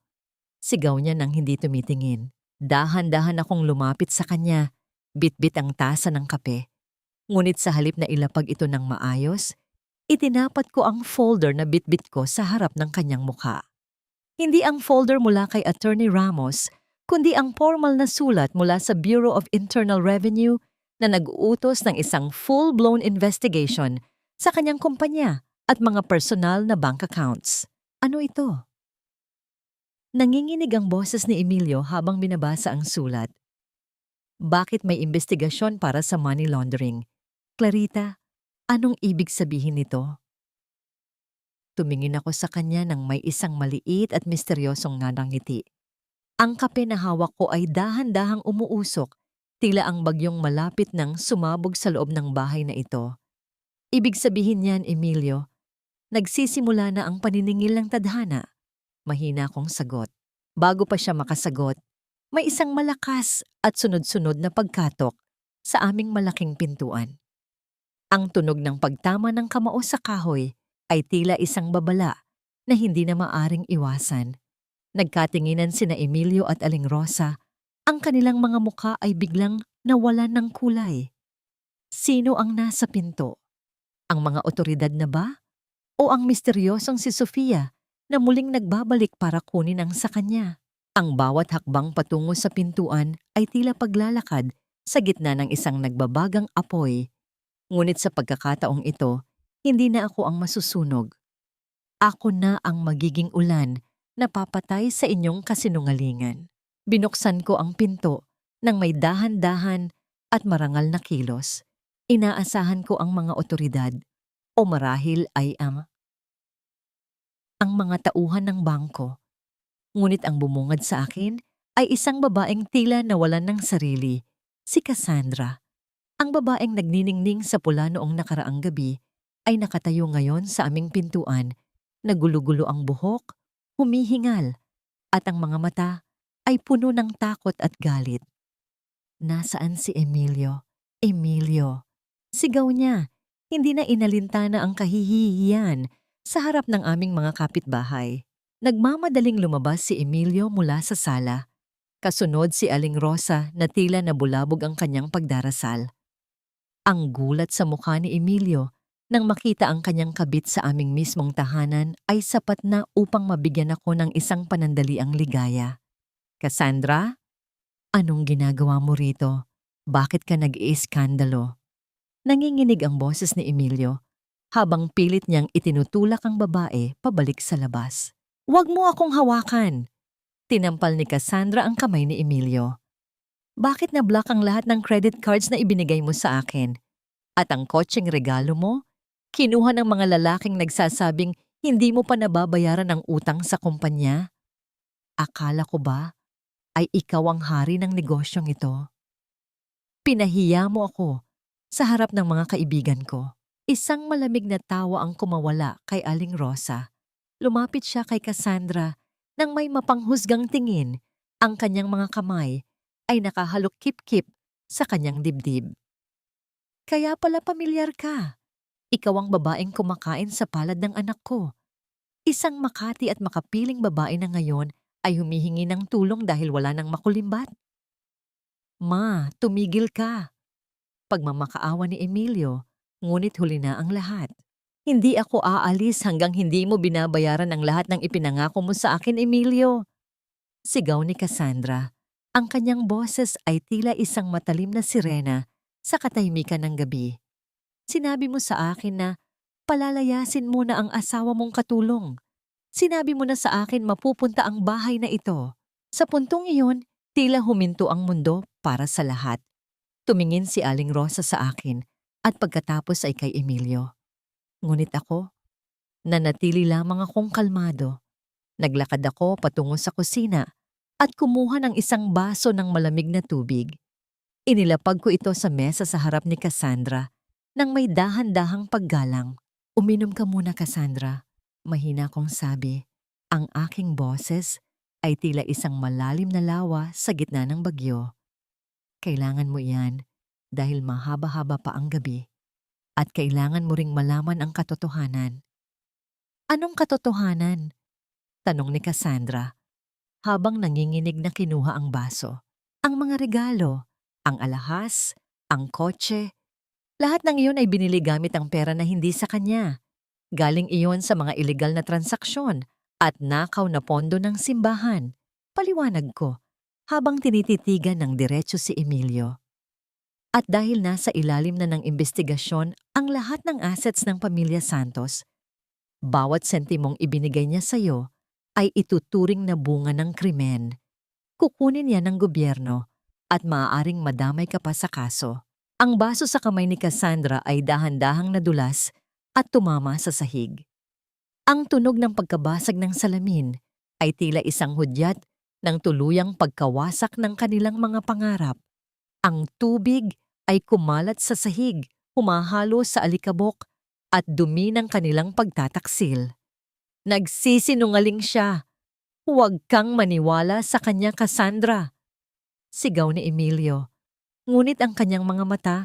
Sigaw niya nang hindi tumitingin. Dahan-dahan akong lumapit sa kanya, bitbit ang tasa ng kape. Ngunit sa halip na ilapag ito ng maayos, itinapat ko ang folder na bitbit ko sa harap ng kanyang mukha. Hindi ang folder mula kay Attorney Ramos, kundi ang formal na sulat mula sa Bureau of Internal Revenue na nag-uutos ng isang full-blown investigation sa kanyang kumpanya at mga personal na bank accounts. Ano ito? Nanginginig ang boses ni Emilio habang binabasa ang sulat. Bakit may investigasyon para sa money laundering? Clarita, anong ibig sabihin nito? Tumingin ako sa kanya nang may isang maliit at misteryosong ngiti. Ang kape na hawak ko ay dahan-dahang umuusok, tila ang bagyong malapit nang sumabog sa loob ng bahay na ito. Ibig sabihin niyan, Emilio, nagsisimula na ang paniningil ng tadhana. Mahina akong sagot. Bago pa siya makasagot, may isang malakas at sunod-sunod na pagkatok sa aming malaking pintuan. Ang tunog ng pagtama ng kamao sa kahoy ay tila isang babala na hindi na maaring iwasan. Nagkatinginan sina Emilio at Aling Rosa, ang kanilang mga mukha ay biglang nawalan ng kulay. Sino ang nasa pinto? Ang mga otoridad na ba? O ang misteryosong si Sofia na muling nagbabalik para kunin ang sa kanya? Ang bawat hakbang patungo sa pintuan ay tila paglalakad sa gitna ng isang nagbabagang apoy. Ngunit sa pagkakataong ito, hindi na ako ang masusunog. Ako na ang magiging ulan na papatay sa inyong kasinungalingan. Binuksan ko ang pinto nang may dahan-dahan at marangal na kilos. Inaasahan ko ang mga otoridad o marahil ay ang mga tauhan ng bangko. Ngunit ang bumungad sa akin ay isang babaeng tila nawalan ng sarili, si Cassandra. Ang babaeng nagniningning sa pula noong nakaraang gabi ay nakatayo ngayon sa aming pintuan, nagulo-gulo ang buhok, humihingal, at ang mga mata ay puno ng takot at galit. Nasaan si Emilio? Emilio! Sigaw niya, hindi na inalintana ang kahihihiyan sa harap ng aming mga kapitbahay. Nagmamadaling lumabas si Emilio mula sa sala. Kasunod si Aling Rosa na tila nabulabog ang kanyang pagdarasal. Ang gulat sa mukha ni Emilio nang makita ang kanyang kabit sa aming mismong tahanan ay sapat na upang mabigyan ako ng isang panandaliang ligaya. Cassandra, anong ginagawa mo rito? Bakit ka nag-iiskandalo? Nanginginig ang boses ni Emilio habang pilit niyang itinutulak ang babae pabalik sa labas. Huwag mo akong hawakan! Tinampal ni Cassandra ang kamay ni Emilio. Bakit na-block ang lahat ng credit cards na ibinigay mo sa akin? At ang kotseng regalo mo? Kinuha ng mga lalaking nagsasabing hindi mo pa nababayaran ang utang sa kumpanya? Akala ko ba ay ikaw ang hari ng negosyong ito? Pinahiya mo ako sa harap ng mga kaibigan ko. Isang malamig na tawa ang kumawala kay Aling Rosa. Lumapit siya kay Cassandra nang may mapanghusgang tingin. Ang kanyang mga kamay ay nakahalok kip-kip sa kanyang dibdib. Kaya pala pamilyar ka. Ikaw ang babaeng kumakain sa palad ng anak ko. Isang makati at makapiling babae na ngayon ay humihingi ng tulong dahil wala nang makulimbat. Ma, tumigil ka. pagmamakaawa ni Emilio, ngunit huli na ang lahat. Hindi ako aalis hanggang hindi mo binabayaran ang lahat ng ipinangako mo sa akin, Emilio. Sigaw ni Cassandra. Ang kanyang boses ay tila isang matalim na sirena sa katahimikan ng gabi. Sinabi mo sa akin na palalayasin mo na ang asawa mong katulong. Sinabi mo na sa akin mapupunta ang bahay na ito. Sa puntong iyon, tila huminto ang mundo para sa lahat. Tumingin si Aling Rosa sa akin at pagkatapos ay kay Emilio. Ngunit ako, nanatili lamang akong kalmado. Naglakad ako patungo sa kusina at kumuha ng isang baso ng malamig na tubig. Inilapag ko ito sa mesa sa harap ni Cassandra nang may dahan-dahang paggalang. Uminom ka muna, Cassandra. Mahina kong sabi. Ang aking boses ay tila isang malalim na lawa sa gitna ng bagyo. Kailangan mo iyan dahil mahaba-haba pa ang gabi. At kailangan mo ring malaman ang katotohanan. Anong katotohanan? Tanong ni Cassandra, habang nanginginig na kinuha ang baso. Ang mga regalo, ang alahas, ang kotse, lahat ng iyon ay binili gamit ang pera na hindi sa kanya. Galing iyon sa mga ilegal na transaksyon at nakaw na pondo ng simbahan. Paliwanag ko, habang tinititigan ng diretso si Emilio. At dahil nasa ilalim na ng investigasyon ang lahat ng assets ng pamilya Santos, bawat sentimong ibinigay niya sa iyo ay ituturing na bunga ng krimen. Kukunin yan ng gobyerno at maaaring madamay ka pa sa kaso. Ang baso sa kamay ni Cassandra ay dahan-dahang nadulas at tumama sa sahig. Ang tunog ng pagkabasag ng salamin ay tila isang hudyat ng tuluyang pagkawasak ng kanilang mga pangarap. Ang tubig ay kumalat sa sahig, humahalo sa alikabok at dumi ng kanilang pagtataksil. Nagsisinungaling siya. Huwag kang maniwala sa kanya, Cassandra. Sigaw ni Emilio. Ngunit ang kanyang mga mata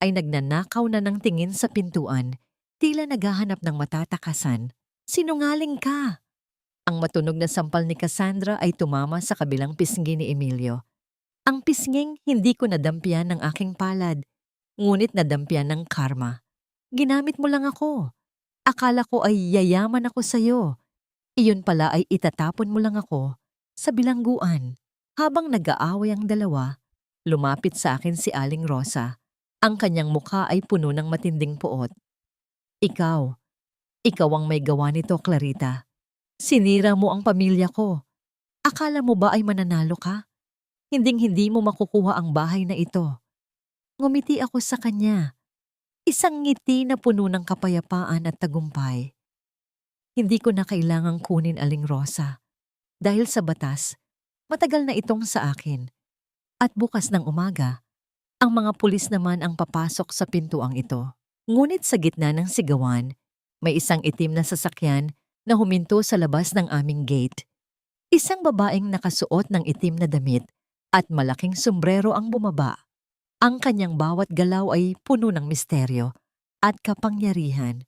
ay nagnanakaw na ng tingin sa pintuan, tila naghahanap ng matatakasan. Sinungaling ka! Ang matunog na sampal ni Cassandra ay tumama sa kabilang pisngi ni Emilio. Ang pisnging hindi ko nadampian ng aking palad, ngunit nadampian ng karma. Ginamit mo lang ako. Akala ko ay yayaman ako sa'yo. Iyon pala ay itatapon mo lang ako sa bilangguan. Habang nag-aaway ang dalawa, lumapit sa akin si Aling Rosa. Ang kanyang mukha ay puno ng matinding puot. Ikaw ang may gawa nito, Clarita. Sinira mo ang pamilya ko. Akala mo ba ay mananalo ka? Hinding-hindi mo makukuha ang bahay na ito. Ngumiti ako sa kanya. Isang ngiti na puno ng kapayapaan at tagumpay. Hindi ko na kailangang kunin, Aling Rosa. Dahil sa batas, matagal na itong sa akin. At bukas ng umaga, ang mga pulis naman ang papasok sa pintuang ito. Ngunit sa gitna ng sigawan, may isang itim na sasakyan na huminto sa labas ng aming gate. Isang babaeng nakasuot ng itim na damit at malaking sombrero ang bumaba. Ang kanyang bawat galaw ay puno ng misteryo at kapangyarihan.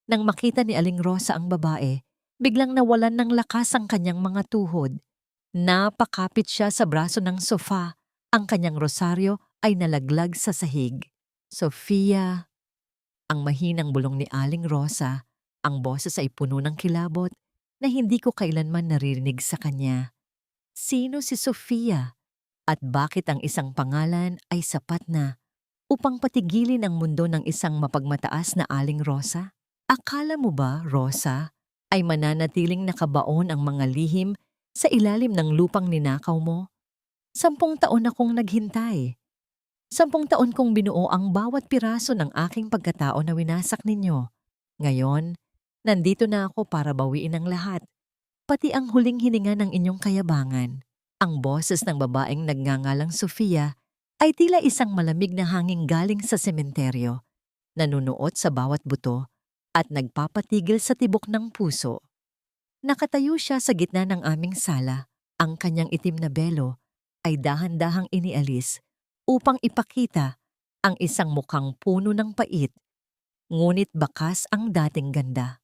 Nang makita ni Aling Rosa ang babae, biglang nawalan ng lakas ang kanyang mga tuhod. Napakapit siya sa braso ng sofa. Ang kanyang rosaryo ay nalaglag sa sahig. Sofia, ang mahinang bulong ni Aling Rosa, ang boses ay puno ng kilabot na hindi ko kailanman naririnig sa kanya. Sino si Sofia? At bakit ang isang pangalan ay sapat na upang patigilin ang mundo ng isang mapagmataas na Aling Rosa? Akala mo ba, Rosa, ay mananatiling nakabaon ang mga lihim sa ilalim ng lupang ninakaw mo? 10 taon akong naghintay. 10 taon kong binuo ang bawat piraso ng aking pagkatao na winasak ninyo. Ngayon, nandito na ako para bawiin ang lahat, pati ang huling hininga ng inyong kayabangan. Ang boses ng babaeng nagngangalang Sofia ay tila isang malamig na hangin galing sa sementeryo, nanunuot sa bawat buto at nagpapatigil sa tibok ng puso. Nakatayo siya sa gitna ng aming sala. Ang kanyang itim na belo ay dahan-dahang inialis upang ipakita ang isang mukhang puno ng pait, ngunit bakas ang dating ganda.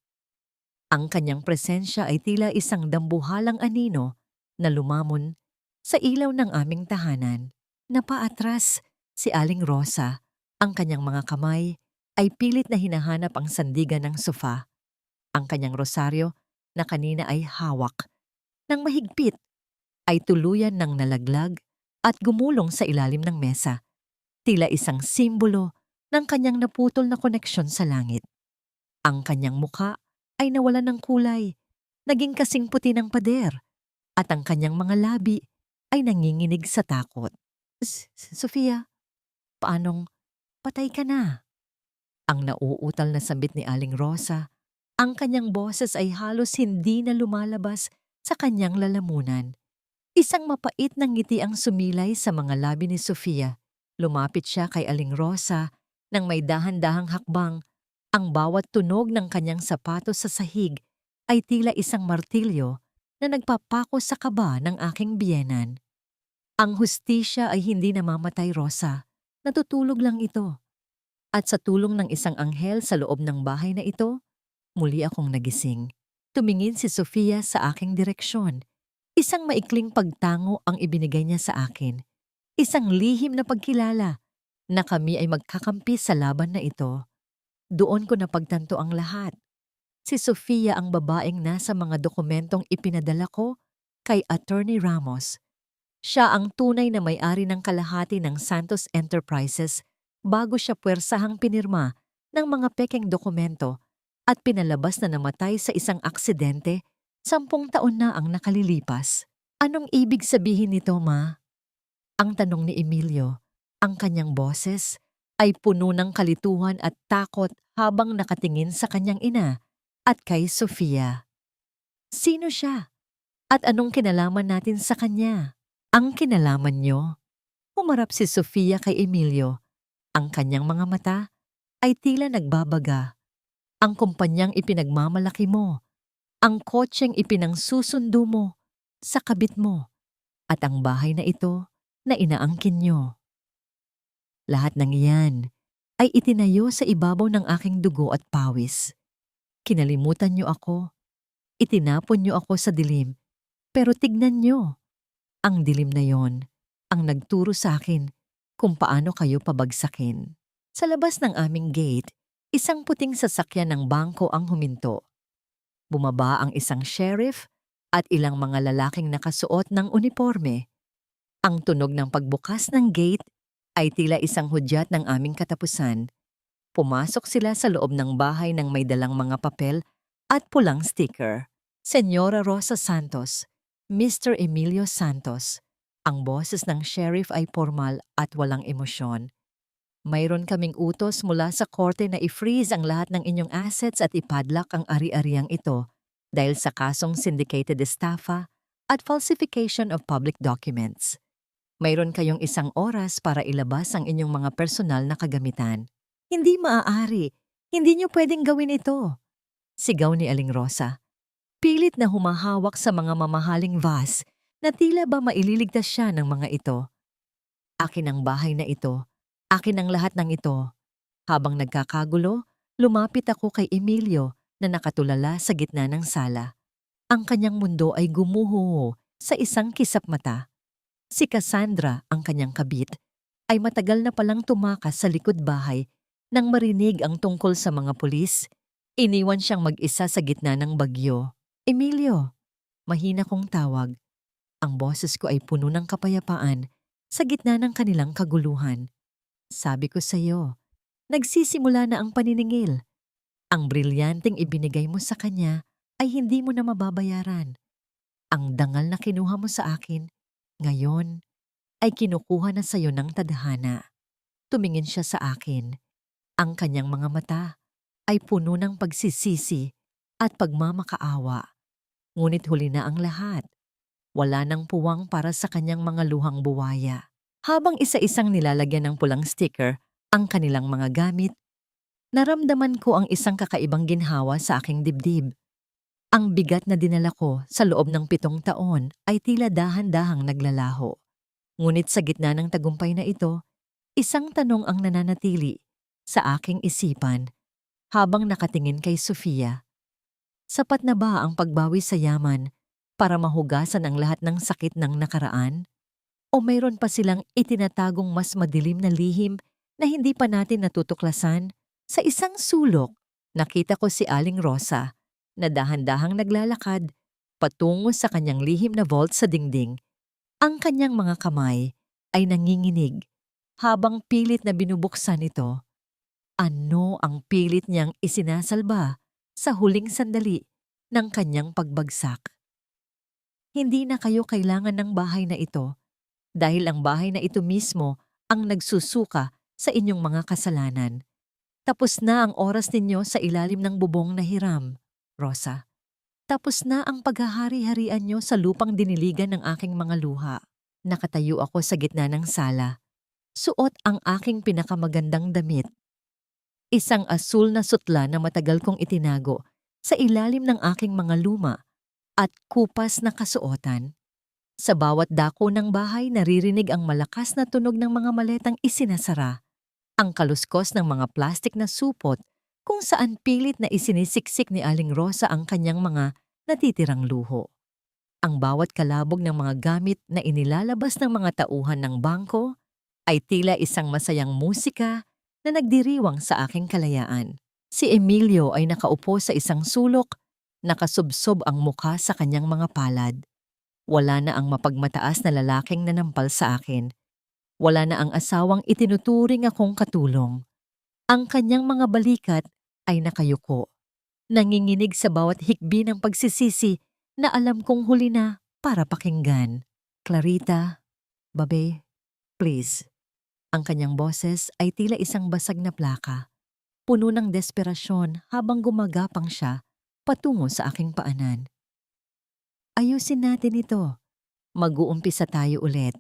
Ang kanyang presensya ay tila isang dambuhalang anino na lumamon sa ilaw ng aming tahanan. Napaatras si Aling Rosa Ang kanyang mga kamay ay pilit na hinahanap ang sandigan ng sofa. Ang kanyang rosaryo na kanina ay hawak ng mahigpit ay tuluyan ng nalaglag at gumulong sa ilalim ng mesa. Tila isang simbolo ng kanyang naputol na koneksyon sa langit. Ang kanyang muka ay nawalan ng kulay, naging kasing puti ng pader, at ang kanyang mga labi ay nanginginig sa takot. Sofia, paanong patay ka na? Ang nauutal na sambit ni Aling Rosa, ang kanyang boses ay halos hindi na lumalabas sa kanyang lalamunan. Isang mapait na ngiti ang sumilay sa mga labi ni Sofia. Lumapit siya kay Aling Rosa nang may dahan-dahang hakbang. Ang bawat tunog ng kanyang sapatos sa sahig ay tila isang martilyo na nagpapako sa kaba ng aking biyenan. Ang hustisya ay hindi namamatay, Rosa. Natutulog lang ito. At sa tulong ng isang anghel sa loob ng bahay na ito, muli akong nagising. Tumingin si Sofia sa aking direksyon. Isang maikling pagtango ang ibinigay niya sa akin. Isang lihim na pagkilala na kami ay magkakampi sa laban na ito. Doon ko napagtanto ang lahat. Si Sofia ang babaeng nasa mga dokumentong ipinadala ko kay Attorney Ramos. Siya ang tunay na may-ari ng kalahati ng Santos Enterprises bago siya puwersahang pinirma ng mga pekeng dokumento at pinalabas na namatay sa isang aksidente 10 taon na ang nakalilipas. Anong ibig sabihin nito, Ma? Ang tanong ni Emilio. Ang kanyang boses ay puno ng kalituhan at takot habang nakatingin sa kanyang ina at kay Sofia. Sino siya? At anong kinalaman natin sa kanya? Ang kinalaman niyo? Humarap si Sofia kay Emilio. Ang kanyang mga mata ay tila nagbabaga. Ang kumpanyang ipinagmamalaki mo, ang kotseng ipinangsusundo mo, sa kabit mo, at ang bahay na ito na inaangkin niyo. Lahat ng iyan ay itinayo sa ibabaw ng aking dugo at pawis. Kinalimutan niyo ako. Itinapon niyo ako sa dilim. Pero tignan niyo, ang dilim na yon ang nagturo sa akin kung paano kayo pabagsakin. Sa labas ng aming gate, isang puting sasakyan ng bangko ang huminto. Bumaba ang isang sheriff at ilang mga lalaking nakasuot ng uniforme. Ang tunog ng pagbukas ng gate ay tila isang hudyat ng aming katapusan. Pumasok sila sa loob ng bahay ng may dalang mga papel at pulang sticker. Senyora Rosa Santos, Mr. Emilio Santos. Ang boses ng sheriff ay formal at walang emosyon. Mayroon kaming utos mula sa korte na i-freeze ang lahat ng inyong assets at ipadlock ang ari-ariang ito dahil sa kasong syndicated estafa at falsification of public documents. Mayroon kayong 1 oras para ilabas ang inyong mga personal na kagamitan. Hindi maaari. Hindi niyo pwedeng gawin ito. Sigaw ni Aling Rosa. Pilit na humahawak sa mga mamahaling vase na tila ba maililigtas siya ng mga ito. Akin ang bahay na ito. Akin ang lahat ng ito. Habang nagkakagulo, lumapit ako kay Emilio na nakatulala sa gitna ng sala. Ang kanyang mundo ay gumuho sa isang kisap mata. Si Cassandra, ang kanyang kabit, ay matagal na palang tumakas sa likod bahay nang marinig ang tungkol sa mga pulis. Iniwan siyang mag-isa sa gitna ng bagyo. Emilio, mahina kong tawag. Ang boses ko ay puno ng kapayapaan sa gitna ng kanilang kaguluhan. Sabi ko sa iyo, nagsisimula na ang paniningil. Ang brilyanteng ibinigay mo sa kanya ay hindi mo na mababayaran. Ang dangal na kinuha mo sa akin, ngayon ay kinukuha na sa iyo ng tadhana. Tumingin siya sa akin. Ang kanyang mga mata ay puno ng pagsisisi at pagmamakaawa. Ngunit huli na ang lahat. Wala nang puwang para sa kanyang mga luhang buwaya. Habang isa-isang nilalagyan ng pulang sticker ang kanilang mga gamit, naramdaman ko ang isang kakaibang ginhawa sa aking dibdib. Ang bigat na dinala ko sa loob ng 7 taon ay tila dahan-dahang naglalaho. Ngunit sa gitna ng tagumpay na ito, isang tanong ang nananatili sa aking isipan habang nakatingin kay Sofia. Sapat na ba ang pagbawi sa yaman para mahugasan ang lahat ng sakit ng nakaraan? O mayroon pa silang itinatagong mas madilim na lihim na hindi pa natin natutuklasan. Sa isang sulok, nakita ko si Aling Rosa na dahan-dahang naglalakad patungo sa kanyang lihim na vault sa dingding. Ang kanyang mga kamay ay nanginginig habang pilit na binubuksan ito. Ano ang pilit niyang isinasalba sa huling sandali ng kanyang pagbagsak? Hindi na kayo kailangan ng bahay na ito dahil ang bahay na ito mismo ang nagsusuka sa inyong mga kasalanan. Tapos na ang oras ninyo sa ilalim ng bubong na hiram, Rosa. Tapos na ang paghahari-harian nyo sa lupang diniligan ng aking mga luha. Nakatayo ako sa gitna ng sala. Suot ang aking pinakamagandang damit. Isang asul na sutla na matagal kong itinago sa ilalim ng aking mga luma at kupas na kasuotan. Sa bawat dako ng bahay naririnig ang malakas na tunog ng mga maletang isinasara, ang kaluskos ng mga plastik na supot kung saan pilit na isinisiksik ni Aling Rosa ang kanyang mga natitirang luho. Ang bawat kalabog ng mga gamit na inilalabas ng mga tauhan ng bangko ay tila isang masayang musika na nagdiriwang sa aking kalayaan. Si Emilio ay nakaupo sa isang sulok, nakasubsob ang mukha sa kanyang mga palad. Wala na ang mapagmataas na lalaking nanampal sa akin. Wala na ang asawang itinuturing akong katulong. Ang kanyang mga balikat ay nakayuko. Nanginginig sa bawat hikbi ng pagsisisi na alam kong huli na para pakinggan. Clarita, babe, please. Ang kanyang boses ay tila isang basag na plaka, puno ng desperasyon habang gumagapang siya patungo sa aking paanan. Ayusin natin ito. Mag-uumpisa tayo ulit.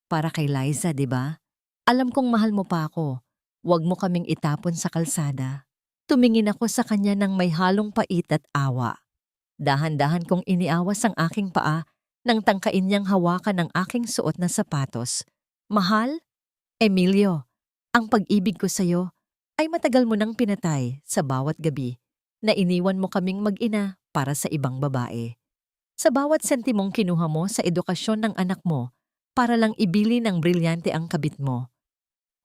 Para kay Liza, di ba? Alam kong mahal mo pa ako. Huwag mo kaming itapon sa kalsada. Tumingin ako sa kanya ng may halong pait at awa. Dahan-dahan kong iniawas ang aking paa nang tangkain niyang hawakan ng aking suot na sapatos. Mahal? Emilio, ang pag-ibig ko sa'yo ay matagal mo nang pinatay sa bawat gabi na iniwan mo kaming mag-ina para sa ibang babae. Sa bawat sentimong kinuha mo sa edukasyon ng anak mo para lang ibili ng brilyante ang kabit mo.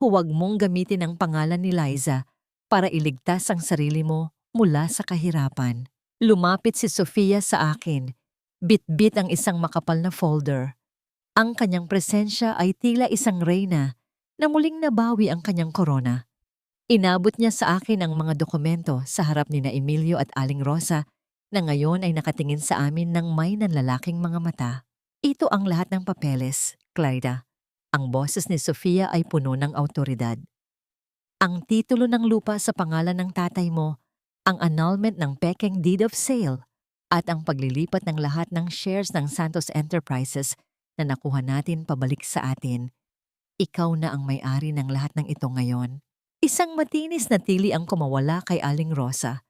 Huwag mong gamitin ang pangalan ni Liza para iligtas ang sarili mo mula sa kahirapan. Lumapit si Sofia sa akin. Bit-bit ang isang makapal na folder. Ang kanyang presensya ay tila isang reyna na muling nabawi ang kanyang korona. Inabot niya sa akin ang mga dokumento sa harap ni na Emilio at Aling Rosa na ngayon ay nakatingin sa amin ng may nanlalaking mga mata. Ito ang lahat ng papeles, Clarita. Ang boses ni Sofia ay puno ng awtoridad. Ang titulo ng lupa sa pangalan ng tatay mo, ang annulment ng pekeng deed of sale, at ang paglilipat ng lahat ng shares ng Santos Enterprises na nakuha natin pabalik sa atin. Ikaw na ang may-ari ng lahat ng ito ngayon. Isang matinis na tili ang kumawala kay Aling Rosa.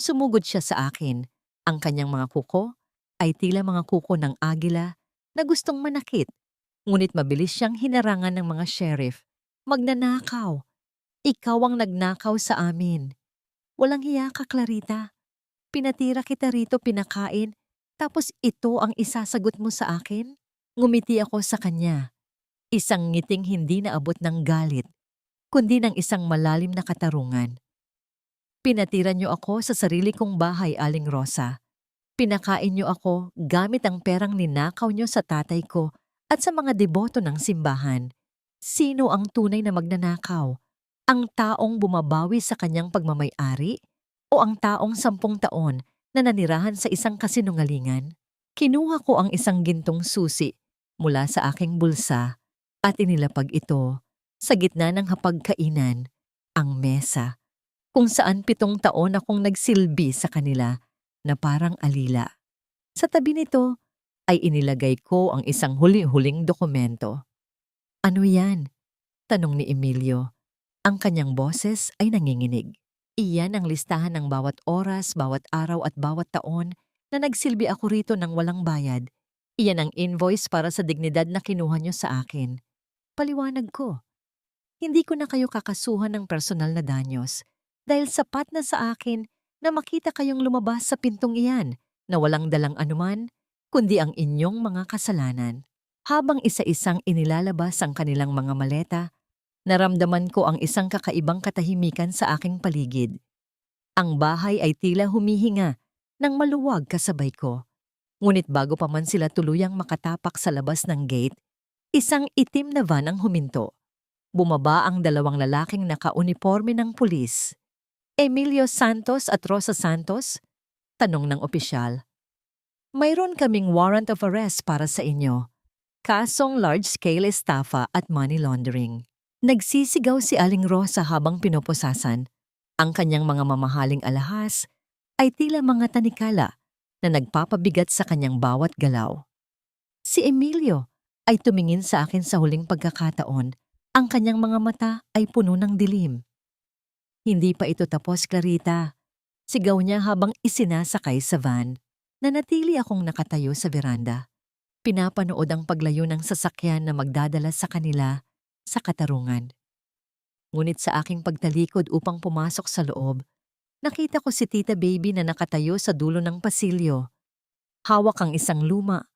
Sumugod siya sa akin. Ang kanyang mga kuko ay tila mga kuko ng agila na gustong manakit. Ngunit mabilis siyang hinarangan ng mga sheriff. Magnanakaw. Ikaw ang nagnakaw sa amin. Walang hiya ka, Clarita. Pinatira kita rito pinakain, tapos ito ang isasagot mo sa akin? Ngumiti ako sa kanya. Isang ngiting hindi naabot ng galit, kundi ng isang malalim na katarungan. Pinatira niyo ako sa sarili kong bahay, Aling Rosa. Pinakain niyo ako gamit ang perang ninakaw niyo sa tatay ko at sa mga deboto ng simbahan. Sino ang tunay na magnanakaw? Ang taong bumabawi sa kanyang pagmamay-ari o ang taong 10 taon na nanirahan sa isang kasinungalingan? Kinuha ko ang isang gintong susi mula sa aking bulsa at inilapag ito sa gitna ng hapagkainan, ang mesa, kung saan 7 taon akong nagsilbi sa kanila na parang alila. Sa tabi nito ay inilagay ko ang isang huli-huling dokumento. Ano yan? Tanong ni Emilio. Ang kanyang boses ay nanginginig. Iyan ang listahan ng bawat oras, bawat araw at bawat taon na nagsilbi ako rito ng walang bayad. Iyan ang invoice para sa dignidad na kinuha niyo sa akin. Paliwanag ko. Hindi ko na kayo kakasuhan ng personal na danyos dahil sapat na sa akin na makita kayong lumabas sa pintong iyan na walang dalang anuman kundi ang inyong mga kasalanan. Habang isa-isang inilalabas ang kanilang mga maleta, Naramdaman ko ang isang kakaibang katahimikan sa aking paligid. Ang bahay ay tila humihinga nang maluwag kasabay ko. Ngunit bago pa man sila tuluyang makatapak sa labas ng gate, isang itim na van ang huminto. Bumaba ang dalawang lalaking nakauniforme ng pulis. Emilio Santos at Rosa Santos? Tanong ng opisyal. Mayroon kaming warrant of arrest para sa inyo. Kasong large-scale estafa at money laundering. Nagsisigaw si Aling Rosa habang pinoposasan. Ang kanyang mga mamahaling alahas ay tila mga tanikala na nagpapabigat sa kanyang bawat galaw. Si Emilio ay tumingin sa akin sa huling pagkakataon. Ang kanyang mga mata ay puno ng dilim. Hindi pa ito tapos, Clarita. Sigaw niya habang isinasakay sa van. Nanatili akong nakatayo sa veranda. Pinapanood ang paglayo ng sasakyan na magdadala sa kanila sa katarungan. Ngunit sa aking pagtalikod upang pumasok sa loob, nakita ko si Tita Baby na nakatayo sa dulo ng pasilyo. Hawak ang isang luma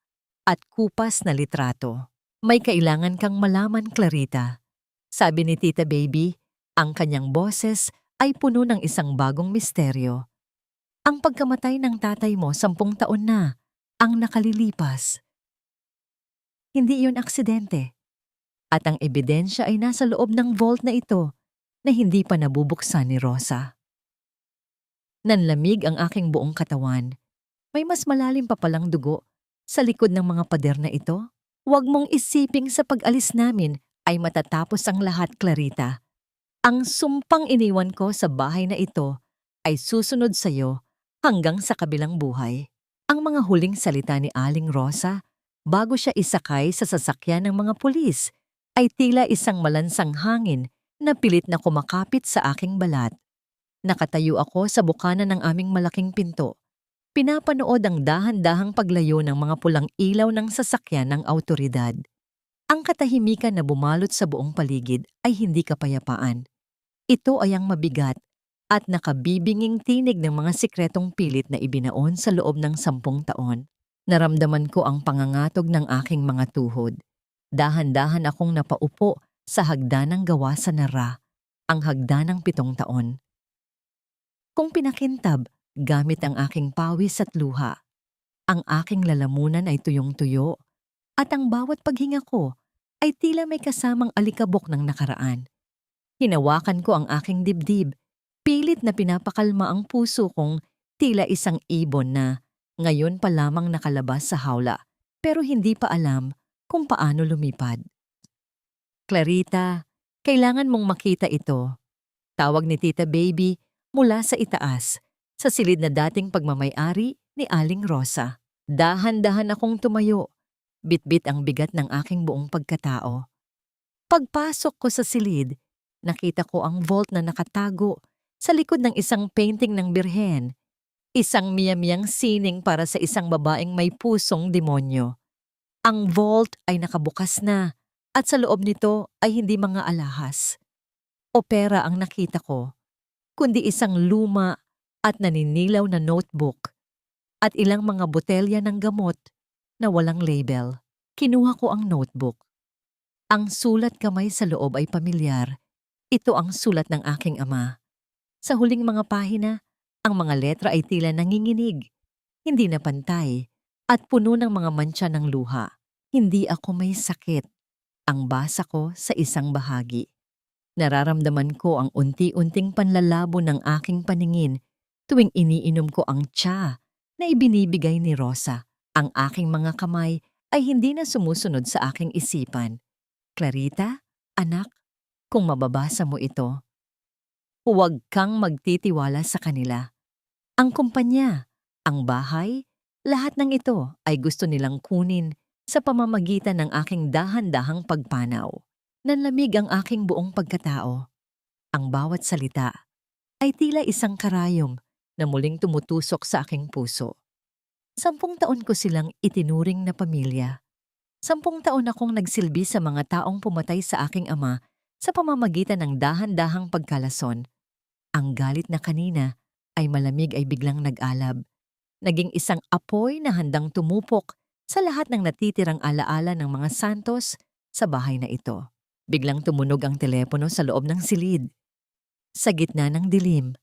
at kupas na litrato. May kailangan kang malaman, Clarita. Sabi ni Tita Baby, ang kanyang boses ay puno ng isang bagong misteryo. Ang pagkamatay ng tatay mo 10 taon na ang nakalilipas. Hindi iyon aksidente. At ang ebidensya ay nasa loob ng vault na ito na hindi pa nabubuksan ni Rosa. Nanlamig ang aking buong katawan. May mas malalim pa palang dugo sa likod ng mga pader na ito. Huwag mong isiping sa pag-alis namin ay matatapos ang lahat, Clarita. Ang sumpang iniwan ko sa bahay na ito ay susunod sa iyo hanggang sa kabilang buhay. Ang mga huling salita ni Aling Rosa bago siya isakay sa sasakyan ng mga pulis ay tila isang malansang hangin na pilit na kumakapit sa aking balat. Nakatayo ako sa bukana ng aming malaking pinto. Pinapanood ang dahan-dahang paglayo ng mga pulang ilaw ng sasakyan ng awtoridad. Ang katahimikan na bumalot sa buong paligid ay hindi kapayapaan. Ito ay ang mabigat at nakabibinging tinig ng mga sikretong pilit na ibinaon sa loob ng 10 taon. Naramdaman ko ang pangangatog ng aking mga tuhod. Dahan-dahan akong napaupo sa hagdanang gawa sa nara, ang hagdanang 7 taon. Kung pinakintab, gamit ang aking pawis at luha, ang aking lalamunan ay tuyong-tuyo at ang bawat paghinga ko ay tila may kasamang alikabok ng nakaraan. Hinawakan ko ang aking dibdib, pilit na pinapakalma ang puso kong tila isang ibon na ngayon pa lamang nakalabas sa hawla pero hindi pa alam kung paano lumipad. Clarita, kailangan mong makita ito. Tawag ni Tita Baby mula sa itaas, sa silid na dating pagmamay-ari ni Aling Rosa. Dahan-dahan akong tumayo, bitbit ang bigat ng aking buong pagkatao. Pagpasok ko sa silid, nakita ko ang vault na nakatago sa likod ng isang painting ng birhen. Isang miyamiyang sining para sa isang babaeng may pusong demonyo. Ang vault ay nakabukas na at sa loob nito ay hindi mga alahas o pera ang nakita ko, kundi isang luma at naninilaw na notebook at ilang mga botelya ng gamot na walang label. Kinuha ko ang notebook. Ang sulat kamay sa loob ay pamilyar. Ito ang sulat ng aking ama. Sa huling mga pahina, ang mga letra ay tila nanginginig, hindi na pantay, at puno ng mga mantsa ng luha. Hindi ako may sakit. Ang basa ko sa isang bahagi. Nararamdaman ko ang unti-unting panlalabo ng aking paningin tuwing iniinom ko ang tsa na ibinibigay ni Rosa. Ang aking mga kamay ay hindi na sumusunod sa aking isipan. Clarita, anak, kung mababasa mo ito, huwag kang magtitiwala sa kanila. Ang kumpanya, ang bahay, lahat ng ito ay gusto nilang kunin sa pamamagitan ng aking dahan-dahang pagpanaw. Nanlamig ang aking buong pagkatao. Ang bawat salita ay tila isang karayom na muling tumutusok sa aking puso. 10 taon ko silang itinuring na pamilya. 10 taon akong nagsilbi sa mga taong pumatay sa aking ama sa pamamagitan ng dahan-dahang pagkalason. Ang galit na kanina ay malamig ay biglang nag-alab. Naging isang apoy na handang tumupok sa lahat ng natitirang alaala ng mga Santos sa bahay na ito. Biglang tumunog ang telepono sa loob ng silid. Sa gitna ng dilim,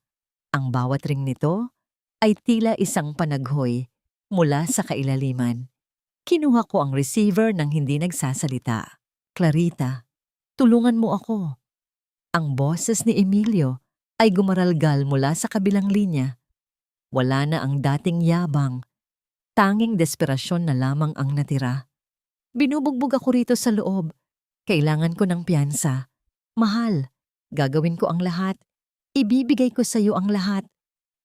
ang bawat ring nito ay tila isang panaghoy mula sa kailaliman. Kinuha ko ang receiver nang hindi nagsasalita. Clarita, tulungan mo ako. Ang boses ni Emilio ay gumaralgal mula sa kabilang linya. Wala na ang dating yabang. Tanging desperasyon na lamang ang natira. Binubugbog ako rito sa loob. Kailangan ko ng piyansa. Mahal, gagawin ko ang lahat. Ibibigay ko sa iyo ang lahat.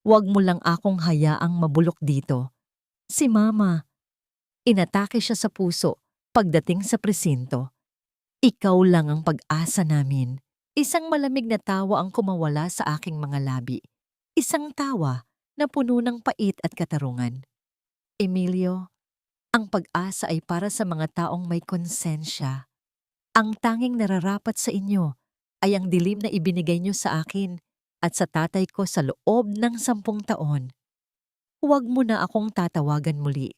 Huwag mo lang akong hayaang mabulok dito. Si Mama. Inatake siya sa puso pagdating sa presinto. Ikaw lang ang pag-asa namin. Isang malamig na tawa ang kumawala sa aking mga labi. Isang tawa na puno ng pait at katarungan. Emilio, ang pag-asa ay para sa mga taong may konsensya. Ang tanging nararapat sa inyo ay ang dilim na ibinigay niyo sa akin at sa tatay ko sa loob ng 10 taon. Huwag mo na akong tatawagan muli.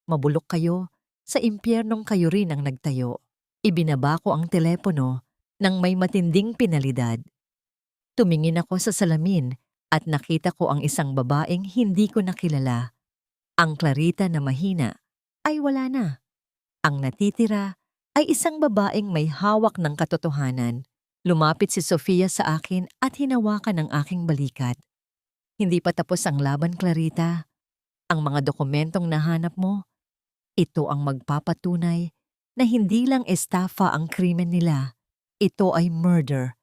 Mabulok kayo, sa impyernong kayo rin ang nagtayo. Ibinaba ko ang telepono nang may matinding pinalidad. Tumingin ako sa salamin at nakita ko ang isang babaeng hindi ko nakilala. Ang Clarita na mahina ay wala na. Ang natitira ay isang babaeng may hawak ng katotohanan. Lumapit si Sofia sa akin at hinawakan ang aking balikat. Hindi pa tapos ang laban, Clarita. Ang mga dokumentong nahanap mo, ito ang magpapatunay na hindi lang estafa ang krimen nila. Ito ay murder.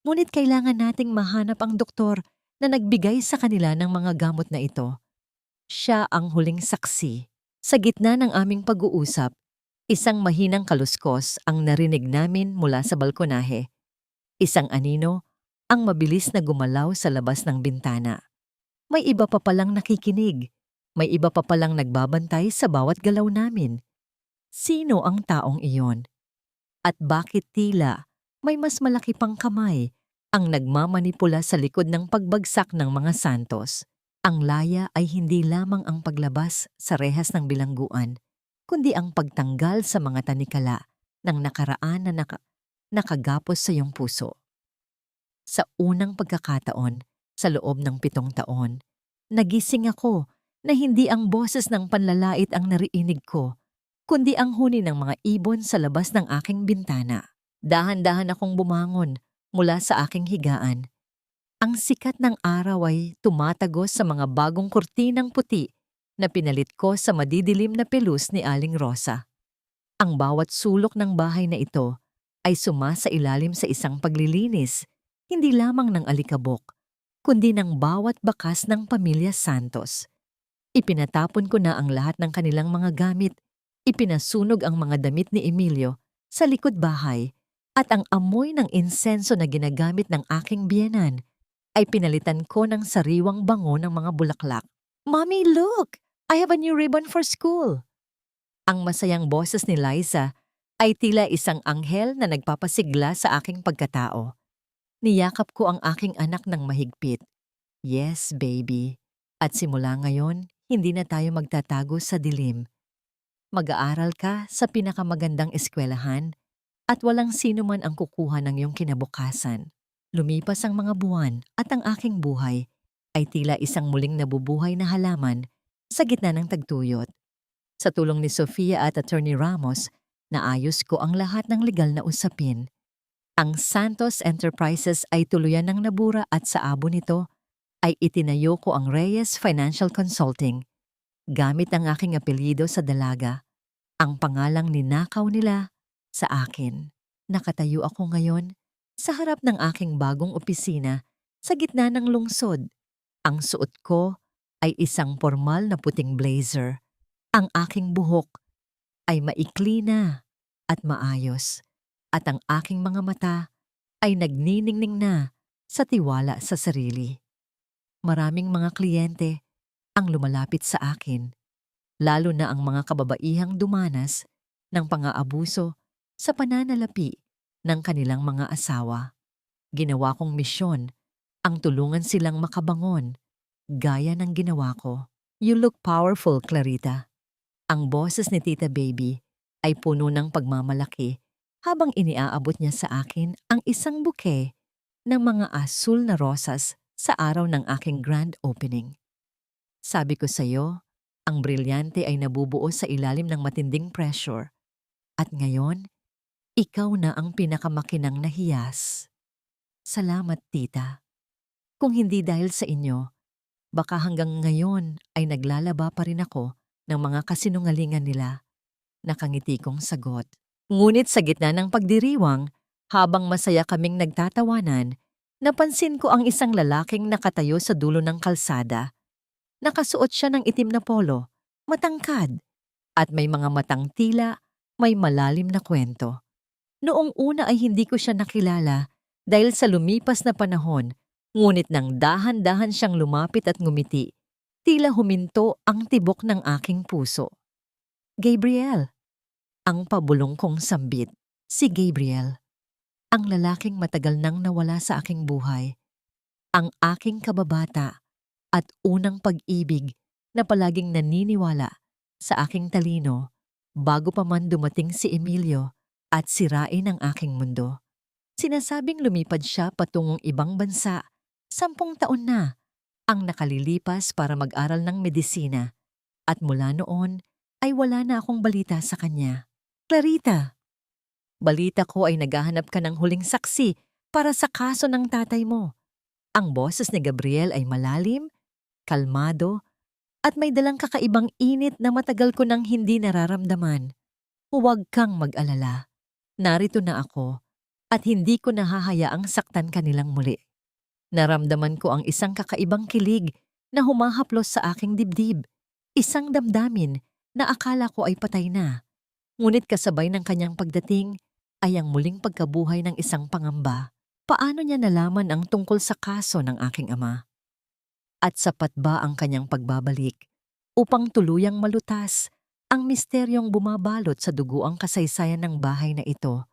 Ngunit kailangan nating mahanap ang doktor na nagbigay sa kanila ng mga gamot na ito. Siya ang huling saksi. Sa gitna ng aming pag-uusap, isang mahinang kaluskos ang narinig namin mula sa balkonahe. Isang anino ang mabilis na gumalaw sa labas ng bintana. May iba pa palang nakikinig. May iba pa palang nagbabantay sa bawat galaw namin. Sino ang taong iyon? At bakit tila may mas malaki pang kamay ang nagmamanipula sa likod ng pagbagsak ng mga santos? Ang laya ay hindi lamang ang paglabas sa rehas ng bilangguan, kundi ang pagtanggal sa mga tanikala ng nakaraan na nakagapos sa iyong puso. Sa unang pagkakataon, sa loob ng 7 taon, nagising ako na hindi ang boses ng panlalait ang narinig ko, kundi ang huni ng mga ibon sa labas ng aking bintana. Dahan-dahan akong bumangon mula sa aking higaan. Ang sikat ng araw ay tumatagos sa mga bagong kurtinang puti na pinalit ko sa madidilim na pelus ni Aling Rosa. Ang bawat sulok ng bahay na ito ay sumasailalim sa isang paglilinis, hindi lamang ng alikabok, kundi ng bawat bakas ng pamilya Santos. Ipinatapon ko na ang lahat ng kanilang mga gamit. Ipinasunog ang mga damit ni Emilio sa likod bahay at ang amoy ng insenso na ginagamit ng aking biyenan ay pinalitan ko ng sariwang bango ng mga bulaklak. "Mommy, look! I have a new ribbon for school!" Ang masayang boses ni Liza ay tila isang anghel na nagpapasigla sa aking pagkatao. Niyakap ko ang aking anak ng mahigpit. "Yes, baby. At simula ngayon, hindi na tayo magtatago sa dilim. Mag-aaral ka sa pinakamagandang eskwelahan at walang sino man ang kukuha ng iyong kinabukasan." Lumipas ang mga buwan at ang aking buhay ay tila isang muling nabubuhay na halaman sa gitna ng tagtuyot. Sa tulong ni Sofia at Attorney Ramos, naayos ko ang lahat ng legal na usapin. Ang Santos Enterprises ay tuluyan ng nabura at sa abo nito ay itinayo ko ang Reyes Financial Consulting. Gamit ang aking apelyido sa dalaga, ang pangalang ninakaw nila sa akin. Nakatayo ako ngayon sa harap ng aking bagong opisina sa gitna ng lungsod. Ang suot ko ay isang formal na puting blazer. Ang aking buhok ay maikli na at maayos. At ang aking mga mata ay nagniningning na sa tiwala sa sarili. Maraming mga kliyente ang lumalapit sa akin, lalo na ang mga kababaihang dumanas ng pang-aabuso sa pananalapi ng kanilang mga asawa. Ginawa kong misyon ang tulungan silang makabangon, gaya ng ginawa ko. "You look powerful, Clarita." Ang boses ni Tita Baby ay puno ng pagmamalaki habang iniaabot niya sa akin ang isang bouquet ng mga asul na rosas sa araw ng aking grand opening. Sabi ko sa'yo, ang brilyante ay nabubuo sa ilalim ng matinding pressure. At ngayon, ikaw na ang pinakamakinang nahiyas. Salamat, tita. Kung hindi dahil sa inyo, baka hanggang ngayon ay naglalaba pa rin ako ng mga kasinungalingan nila. Nakangiti kong sagot. Ngunit sa gitna ng pagdiriwang, habang masaya kaming nagtatawanan, napansin ko ang isang lalaking nakatayo sa dulo ng kalsada. Nakasuot siya ng itim na polo, matangkad, at may mga matang tila may malalim na kwento. Noong una ay hindi ko siya nakilala dahil sa lumipas na panahon, ngunit nang dahan-dahan siyang lumapit at ngumiti, tila huminto ang tibok ng aking puso. Gabriel, ang pabulong kong sambit. Si Gabriel, ang lalaking matagal nang nawala sa aking buhay. Ang aking kababata at unang pag-ibig na palaging naniniwala sa aking talino bago pa man dumating si Emilio at sirain ang aking mundo. Sinasabing lumipad siya patungong ibang bansa. 10 taon na ang nakalilipas para mag-aral ng medisina at mula noon ay wala na akong balita sa kanya. Clarita, balita ko ay naghahanap ka ng huling saksi para sa kaso ng tatay mo. Ang boses ni Gabriel ay malalim, kalmado, at may dalang kakaibang init na matagal ko nang hindi nararamdaman. Huwag kang mag-alala. Narito na ako at hindi ko nahahayaang saktan kanilang muli. Naramdaman ko ang isang kakaibang kilig na humahaplos sa aking dibdib. Isang damdamin na akala ko ay patay na. Ngunit kasabay ng kanyang pagdating ay ang muling pagkabuhay ng isang pangamba. Paano niya nalaman ang tungkol sa kaso ng aking ama? At sapat ba ang kanyang pagbabalik upang tuluyang malutas ang misteryong bumabalot sa duguang kasaysayan ng bahay na ito?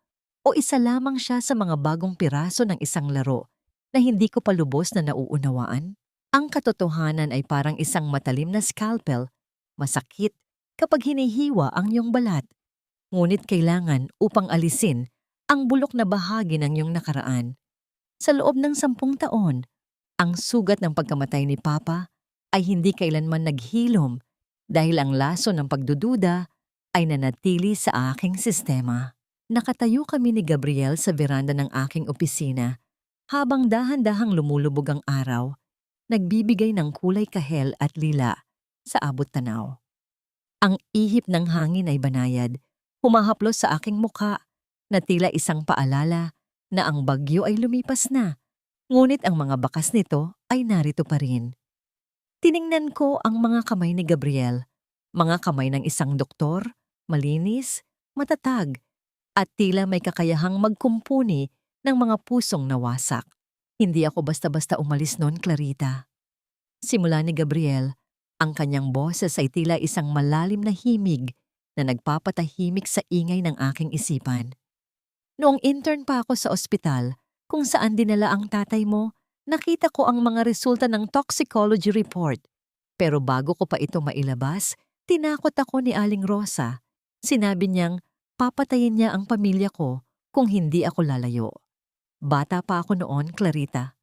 O isa lamang siya sa mga bagong piraso ng isang laro na hindi ko pa lubos na nauunawaan? Ang katotohanan ay parang isang matalim na scalpel, masakit kapag hinihiwa ang iyong balat. Ngunit kailangan upang alisin ang bulok na bahagi ng iyong nakaraan. Sa loob ng 10 taon, ang sugat ng pagkamatay ni Papa ay hindi kailanman naghilom dahil ang laso ng pagdududa ay nanatili sa aking sistema. Nakatayo kami ni Gabriel sa veranda ng aking opisina habang dahan-dahang lumulubog ang araw, nagbibigay ng kulay kahel at lila sa abot tanaw. Ang ihip ng hangin ay banayad, humahaplos sa aking mukha na tila isang paalala na ang bagyo ay lumipas na, ngunit ang mga bakas nito ay narito pa rin. Tiningnan ko ang mga kamay ni Gabriel, mga kamay ng isang doktor, malinis, matatag, at tila may kakayahang magkumpuni ng mga pusong nawasak. Hindi ako basta-basta umalis noon, Clarita. Simula ni Gabriel, ang kanyang boses ay tila isang malalim na himig na nagpapatahimik sa ingay ng aking isipan. Noong intern pa ako sa ospital, kung saan dinala ang tatay mo, nakita ko ang mga resulta ng toxicology report. Pero bago ko pa ito mailabas, tinakot ako ni Aling Rosa. Sinabi niyang papatayin niya ang pamilya ko kung hindi ako lalayo. Bata pa ako noon, Clarita.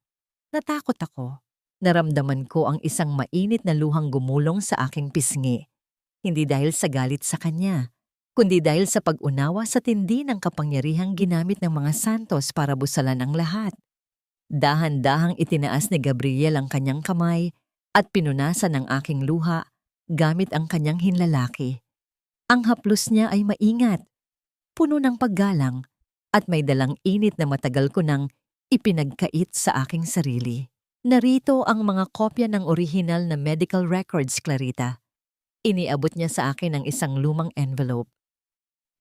Natakot ako. Naramdaman ko ang isang mainit na luhang gumulong sa aking pisngi. Hindi dahil sa galit sa kanya, kundi dahil sa pag-unawa sa tindi ng kapangyarihang ginamit ng mga santos para busalan ang lahat. Dahan-dahang itinaas ni Gabriel ang kanyang kamay at pinunasan ang aking luha gamit ang kanyang hinlalaki. Ang haplos niya ay maingat, puno ng paggalang, at may dalang init na matagal ko nang ipinagkait sa aking sarili. Narito ang mga kopya ng orihinal na medical records, Clarita. Iniabot niya sa akin ang isang lumang envelope.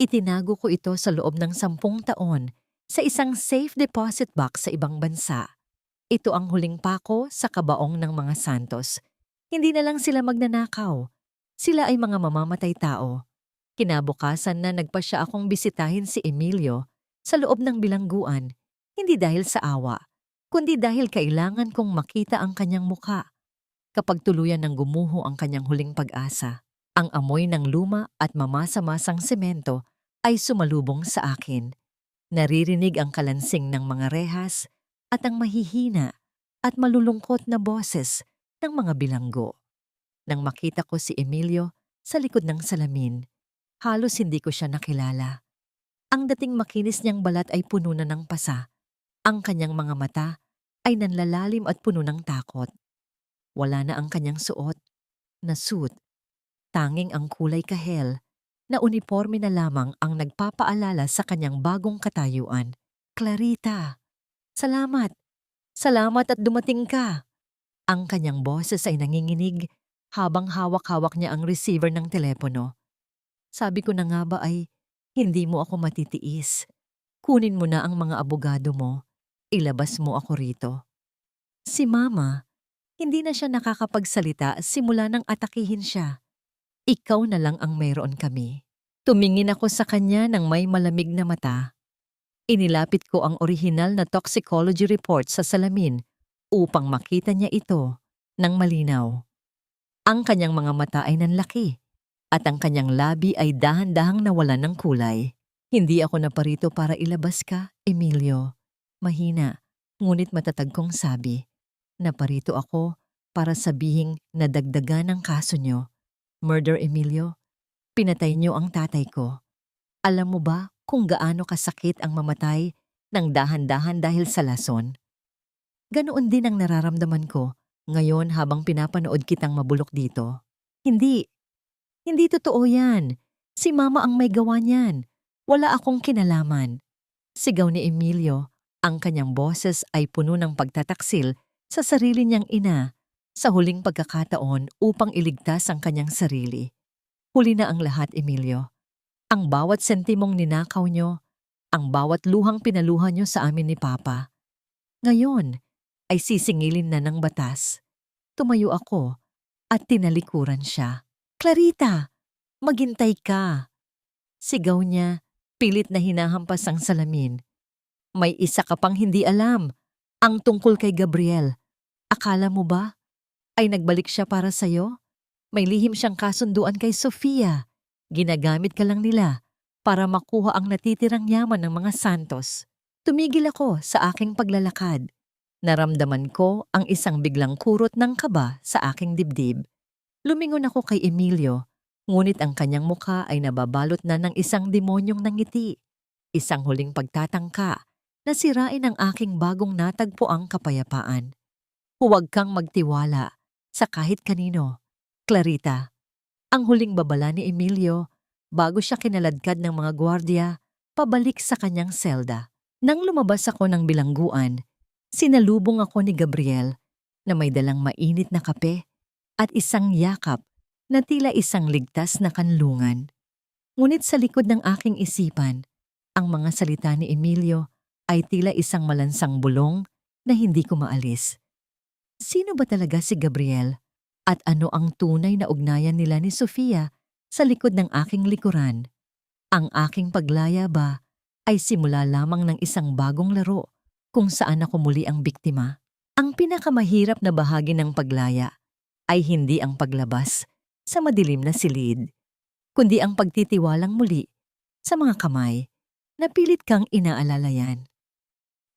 Itinago ko ito sa loob ng 10 taon sa isang safe deposit box sa ibang bansa. Ito ang huling pako sa kabaong ng mga santos. Hindi na lang sila magnanakaw. Sila ay mga mamamatay tao. Kinabukasan na nagpasya akong bisitahin si Emilio sa loob ng bilangguan, hindi dahil sa awa, kundi dahil kailangan kong makita ang kanyang mukha. Kapag tuluyan ng gumuho ang kanyang huling pag-asa, ang amoy ng luma at mamasa-masang semento ay sumalubong sa akin. Naririnig ang kalansing ng mga rehas at ang mahihina at malulungkot na boses ng mga bilanggo. Nang makita ko si Emilio sa likod ng salamin, halos hindi ko siya nakilala. Ang dating makinis niyang balat ay puno na ng pasa. Ang kanyang mga mata ay nanlalalim at puno ng takot. Wala na ang kanyang suot na suit. Tanging ang kulay kahel na uniforme na lamang ang nagpapaalala sa kanyang bagong katayuan. Clarita, salamat! Salamat at dumating ka! Ang kanyang boses ay nanginginig habang hawak-hawak niya ang receiver ng telepono. Sabi ko na nga ba ay, hindi mo ako matitiis. Kunin mo na ang mga abogado mo. Ilabas mo ako rito. Si Mama, hindi na siya nakakapagsalita simula nang atakihin siya. Ikaw na lang ang mayroon kami. Tumingin ako sa kanya ng may malamig na mata. Inilapit ko ang orihinal na toxicology report sa salamin upang makita niya ito ng malinaw. Ang kanyang mga mata ay nanlaki at ang kanyang labi ay dahan-dahang nawalan ng kulay. Hindi ako naparito para ilabas ka, Emilio. Mahina, ngunit matatag kong sabi. Naparito ako para sabihing nadagdagan ang kaso niyo. Murder, Emilio. Pinatay niyo ang tatay ko. Alam mo ba kung gaano kasakit ang mamatay ng dahan-dahan dahil sa lason? Ganoon din ang nararamdaman ko ngayon habang pinapanood kitang mabulok dito. Hindi totoo yan. Si Mama ang may gawa niyan. Wala akong kinalaman. Sigaw ni Emilio, ang kanyang boses ay puno ng pagtataksil sa sarili niyang ina sa huling pagkakataon upang iligtas ang kanyang sarili. Huli na ang lahat, Emilio. Ang bawat sentimong ninakaw niyo, ang bawat luhang pinaluhan niyo sa amin ni Papa. Ngayon ay sisingilin na ng batas. Tumayo ako at tinalikuran siya. Clarita, maghintay ka. Sigaw niya, pilit na hinahampas ang salamin. May isa ka pang hindi alam, ang tungkol kay Gabriel. Akala mo ba ay nagbalik siya para sa'yo? May lihim siyang kasunduan kay Sofia. Ginagamit ka lang nila para makuha ang natitirang yaman ng mga Santos. Tumigil ako sa aking paglalakad. Naramdaman ko ang isang biglang kurot ng kaba sa aking dibdib. Lumingon ako kay Emilio, ngunit ang kanyang mukha ay nababalot na ng isang demonyong nangiti. Isang huling pagtatangka na sirain ang aking bagong natagpuang kapayapaan. Huwag kang magtiwala sa kahit kanino. Clarita, ang huling babala ni Emilio bago siya kinaladkad ng mga gwardiya pabalik sa kanyang selda. Nang lumabas ako ng bilangguan, sinalubong ako ni Gabriel na may dalang mainit na kape at isang yakap na tila isang ligtas na kanlungan. Ngunit sa likod ng aking isipan, ang mga salita ni Emilio ay tila isang malansang bulong na hindi ko maalis. Sino ba talaga si Gabriel? At ano ang tunay na ugnayan nila ni Sofia sa likod ng aking likuran? Ang aking paglaya ba ay simula lamang ng isang bagong laro kung saan ako muli ang biktima? Ang pinakamahirap na bahagi ng paglaya ay hindi ang paglabas sa madilim na silid, kundi ang pagtitiwalang muli sa mga kamay na pilit kang inaalalayan.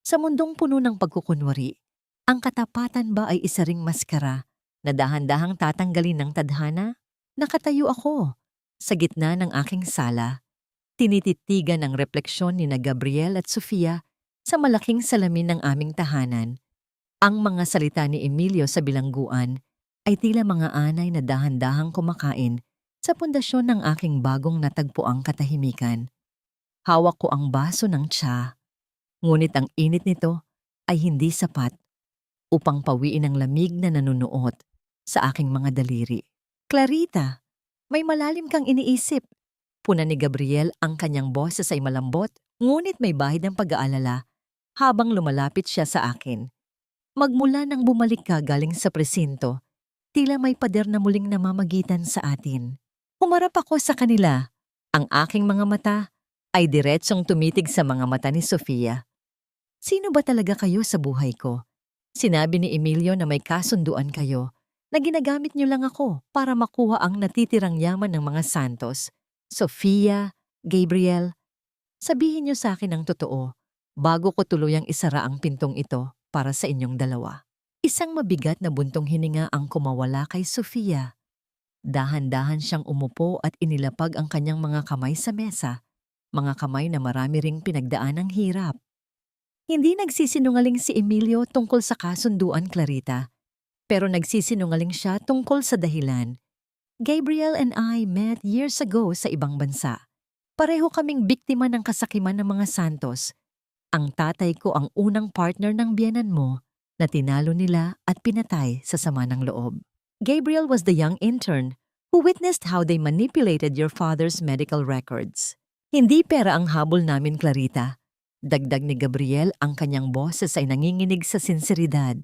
Sa mundong puno ng pagkukunwari, ang katapatan ba ay isa ring maskara na dahan-dahang tatanggalin ng tadhana? Nakatayo ako sa gitna ng aking sala. Tinititigan ang refleksyon ni na Gabriel at Sofia sa malaking salamin ng aming tahanan. Ang mga salita ni Emilio sa bilangguan ay tila mga anay na dahan-dahang kumakain sa pundasyon ng aking bagong natagpuang katahimikan. Hawak ko ang baso ng tsa, ngunit ang init nito ay hindi sapat upang pawiin ang lamig na nanunuot sa aking mga daliri. Clarita, may malalim kang iniisip. Puna ni Gabriel, ang kanyang boses ay malambot, ngunit may bahid ng pag-aalala habang lumalapit siya sa akin. Magmula nang bumalik ka galing sa presinto, tila may pader na muling namamagitan sa atin. Humarap ako sa kanila. Ang aking mga mata ay diretsong tumitig sa mga mata ni Sofia. Sino ba talaga kayo sa buhay ko? Sinabi ni Emilio na may kasunduan kayo, na ginagamit niyo lang ako para makuha ang natitirang yaman ng mga Santos. Sofia, Gabriel, Sabihin niyo sa akin ang totoo bago ko tuluyang isara ang pintong ito para sa inyong dalawa. Isang mabigat na buntong hininga ang kumawala kay Sofia. Dahan-dahan siyang umupo at inilapag ang kanyang mga kamay sa mesa, mga kamay na marami ring pinagdaan ng hirap. Hindi nagsisinungaling si Emilio tungkol sa kasunduan, Clarita, pero nagsisinungaling siya tungkol sa dahilan. Gabriel and I met years ago sa ibang bansa. Pareho kaming biktima ng kasakiman ng mga Santos. Ang tatay ko ang unang partner ng biyenan mo na tinalo nila at pinatay sa sama ng loob. Gabriel was the young intern who witnessed how they manipulated your father's medical records. Hindi pera ang habol namin, Clarita. Dagdag ni Gabriel, ang kanyang boses ay nanginginig sa sinseridad.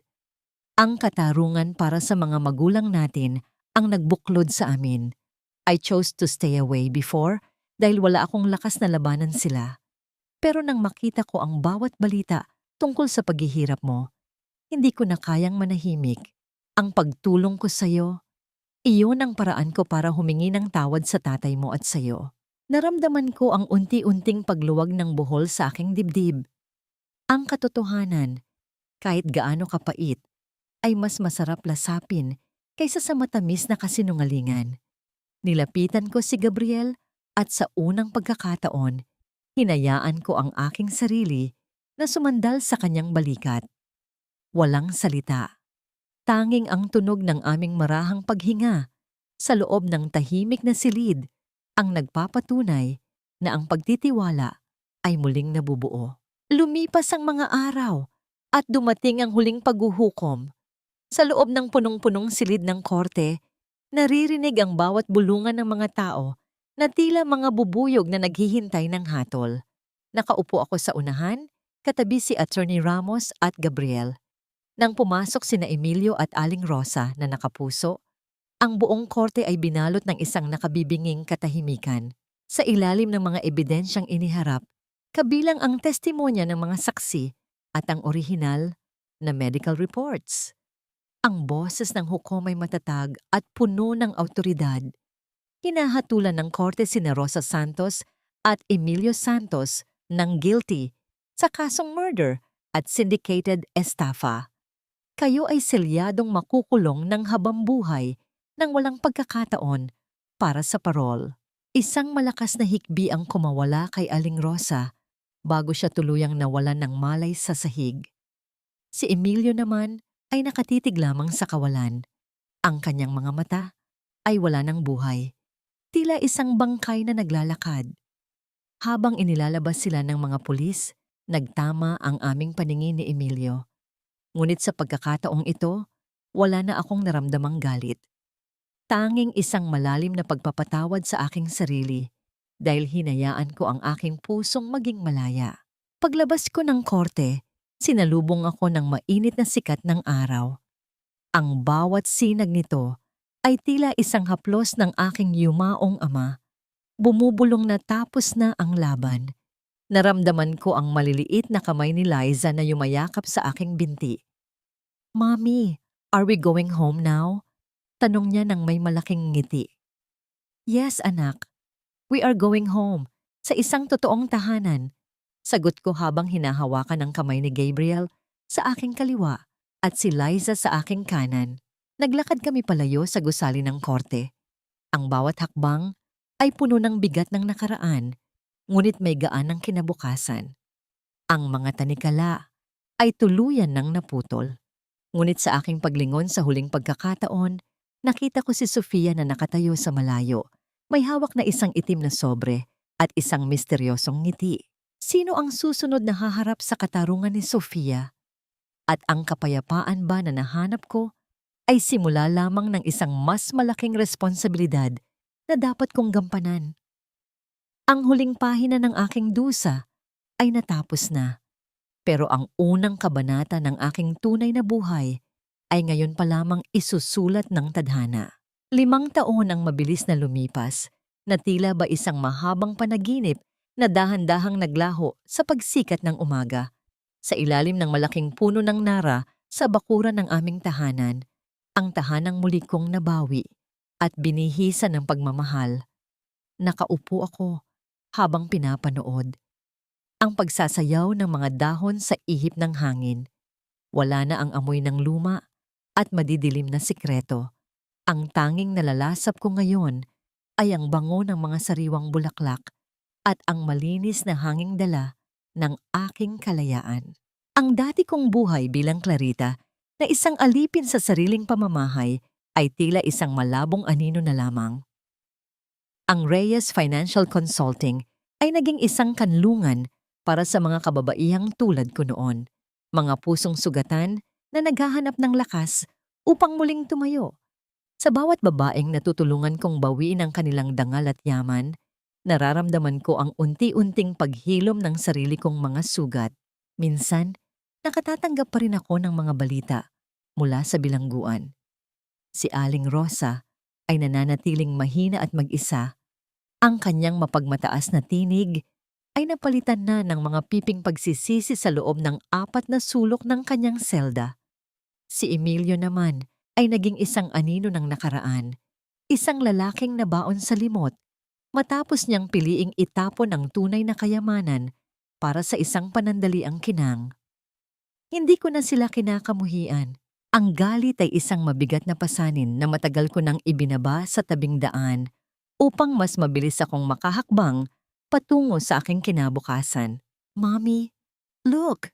Ang katarungan para sa mga magulang natin ang nagbuklod sa amin. I chose to stay away before dahil wala akong lakas na labanan sila. Pero nang makita ko ang bawat balita tungkol sa paghihirap mo, hindi ko na kayang manahimik. Ang pagtulong ko sa'yo, iyon ang paraan ko para humingi ng tawad sa tatay mo at sa'yo. Naramdaman ko ang unti-unting pagluwag ng buhol sa aking dibdib. Ang katotohanan, kahit gaano kapait, ay mas masarap lasapin kaysa sa matamis na kasinungalingan. Nilapitan ko si Gabriel at sa unang pagkakataon, hinayaan ko ang aking sarili na sumandal sa kanyang balikat. Walang salita. Tanging ang tunog ng aming marahang paghinga sa loob ng tahimik na silid ang nagpapatunay na ang pagtitiwala ay muling nabubuo. Lumipas ang mga araw at dumating ang huling paghuhukom. Sa loob ng punong-punong silid ng korte, naririnig ang bawat bulungan ng mga tao na tila mga bubuyog na naghihintay ng hatol. Nakaupo ako sa unahan, katabi si Attorney Ramos at Gabriel. Nang pumasok sina Emilio at Aling Rosa na nakapuso, ang buong korte ay binalot ng isang nakabibinging katahimikan. Sa ilalim ng mga ebidensyang iniharap, kabilang ang testimonya ng mga saksi at ang orihinal na medical reports. Ang boses ng hukom ay matatag at puno ng awtoridad. Hinahatulan ng korte sina Rosa Santos at Emilio Santos ng guilty sa kasong murder at syndicated estafa. Kayo ay selyadong makukulong ng habambuhay nang walang pagkakataon para sa parol. Isang malakas na hikbi ang kumawala kay Aling Rosa bago siya tuluyang nawalan ng malay sa sahig. Si Emilio naman ay nakatitig lamang sa kawalan. Ang kanyang mga mata ay wala ng buhay. Tila isang bangkay na naglalakad. Habang inilalabas sila ng mga pulis, nagtama ang aming paningin ni Emilio. Ngunit sa pagkakataong ito, wala na akong naramdamang galit. Tanging isang malalim na pagpapatawad sa aking sarili dahil hinayaan ko ang aking pusong maging malaya. Paglabas ko ng korte, sinalubong ako ng mainit na sikat ng araw. Ang bawat sinag nito ay tila isang haplos ng aking yumaong ama. Bumubulong na tapos na ang laban. Naramdaman ko ang maliliit na kamay ni Liza na yumayakap sa aking binti. "Mommy, are we going home now?" Tanong niya nang may malaking ngiti. "Yes, anak. We are going home, sa isang totoong tahanan." Sagot ko habang hinahawakan ang kamay ni Gabriel sa aking kaliwa at si Liza sa aking kanan. Naglakad kami palayo sa gusali ng korte. Ang bawat hakbang ay puno ng bigat ng nakaraan, ngunit may gaan ng kinabukasan. Ang mga tanikala ay tuluyan ng naputol. Ngunit sa aking paglingon sa huling pagkakataon, nakita ko si Sofia na nakatayo sa malayo. May hawak na isang itim na sobre at isang misteryosong ngiti. Sino ang susunod na haharap sa katarungan ni Sofia? At ang kapayapaan ba na nahanap ko ay simula lamang ng isang mas malaking responsibilidad na dapat kong gampanan. Ang huling pahina ng aking dusa ay natapos na. Pero ang unang kabanata ng aking tunay na buhay ay ngayon pa lamang isusulat ng tadhana. 5 taon ang mabilis na lumipas, na tila ba isang mahabang panaginip na dahan-dahang naglaho sa pagsikat ng umaga. Sa ilalim ng malaking puno ng nara sa bakuran ng aming tahanan, ang tahanang muli kong nabawi at binihisan ng pagmamahal. Nakaupo ako habang pinapanood. Ang pagsasayaw ng mga dahon sa ihip ng hangin. Wala na ang amoy ng luma at madidilim na sikreto. Ang tanging nalalasap ko ngayon ay ang bango ng mga sariwang bulaklak at ang malinis na hanging dala ng aking kalayaan. Ang dati kong buhay bilang Clarita na isang alipin sa sariling pamamahay ay tila isang malabong anino na lamang. Ang Reyes Financial Consulting ay naging isang kanlungan para sa mga kababaihang tulad ko noon, mga pusong sugatan na naghahanap ng lakas upang muling tumayo. Sa bawat babaeng natutulungan kong bawiin ang kanilang dangal at yaman, nararamdaman ko ang unti-unting paghilom ng sarili kong mga sugat. Minsan, nakatatanggap pa rin ako ng mga balita mula sa bilangguan. Si Aling Rosa ay nananatiling mahina at mag-isa. Ang kanyang mapagmataas na tinig ay napalitan na ng mga piping pagsisisi sa loob ng 4 na sulok ng kanyang selda. Si Emilio naman ay naging isang anino ng nakaraan, isang lalaking nabaon sa limot matapos niyang piliing itapon ang tunay na kayamanan para sa isang panandaliang kinang. Hindi ko na sila kinakamuhian. Ang galit ay isang mabigat na pasanin na matagal ko nang ibinaba sa tabing daan upang mas mabilis akong makahakbang patungo sa aking kinabukasan. Mommy, look!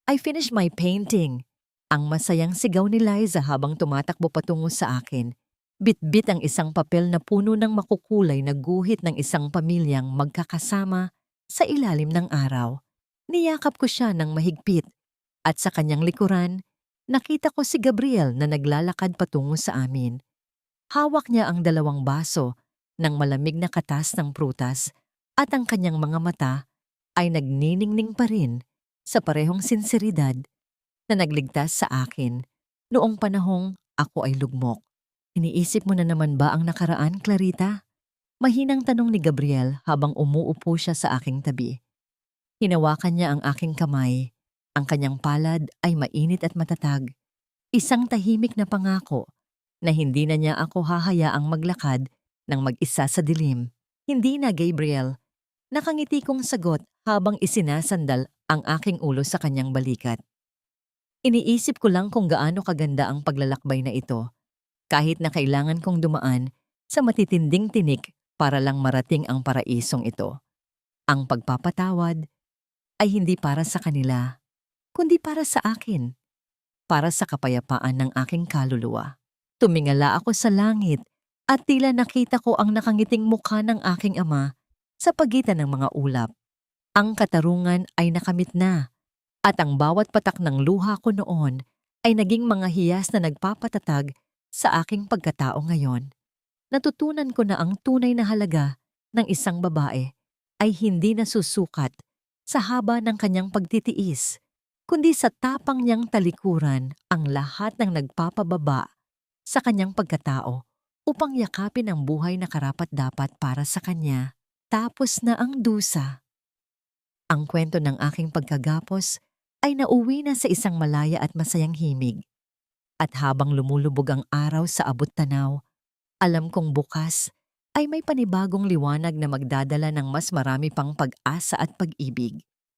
I finished my painting. Ang masayang sigaw ni Liza habang tumatakbo patungo sa akin. Bit-bit ang isang papel na puno ng makukulay na guhit ng isang pamilyang magkakasama sa ilalim ng araw. Niyakap ko siya ng mahigpit at sa kanyang likuran, nakita ko si Gabriel na naglalakad patungo sa amin. Hawak niya ang 2 baso ng malamig na katas ng prutas at ang kanyang mga mata ay nagniningning pa rin sa parehong sinseridad na nagligtas sa akin noong panahong ako ay lugmok. Iniisip mo na naman ba ang nakaraan, Clarita? Mahinang tanong ni Gabriel habang umuupo siya sa aking tabi. Hinawakan niya ang aking kamay. Ang kanyang palad ay mainit at matatag. Isang tahimik na pangako na hindi na niya ako hahayaang maglakad ng mag-isa sa dilim. Hindi na, Gabriel. Nakangiti kong sagot habang isinasandal ang aking ulo sa kanyang balikat. Iniisip ko lang kung gaano kaganda ang paglalakbay na ito, kahit na kailangan kong dumaan sa matitinding tinik para lang marating ang paraisong ito. Ang pagpapatawad ay hindi para sa kanila, kundi para sa akin, para sa kapayapaan ng aking kaluluwa. Tumingala ako sa langit at tila nakita ko ang nakangiting mukha ng aking ama sa pagitan ng mga ulap. Ang katarungan ay nakamit na at ang bawat patak ng luha ko noon ay naging mga hiyas na nagpapatatag sa aking pagkatao ngayon. Natutunan ko na ang tunay na halaga ng isang babae ay hindi nasusukat sa haba ng kanyang pagtitiis, kundi sa tapang niyang talikuran ang lahat ng nagpapababa sa kanyang pagkatao upang yakapin ang buhay na karapat-dapat para sa kanya. Tapos na ang dusa. Ang kwento ng aking pagkagapos ay nauwi na sa isang malaya at masayang himig. At habang lumulubog ang araw sa abot tanaw, alam kong bukas ay may panibagong liwanag na magdadala ng mas marami pang pag-asa at pag-ibig.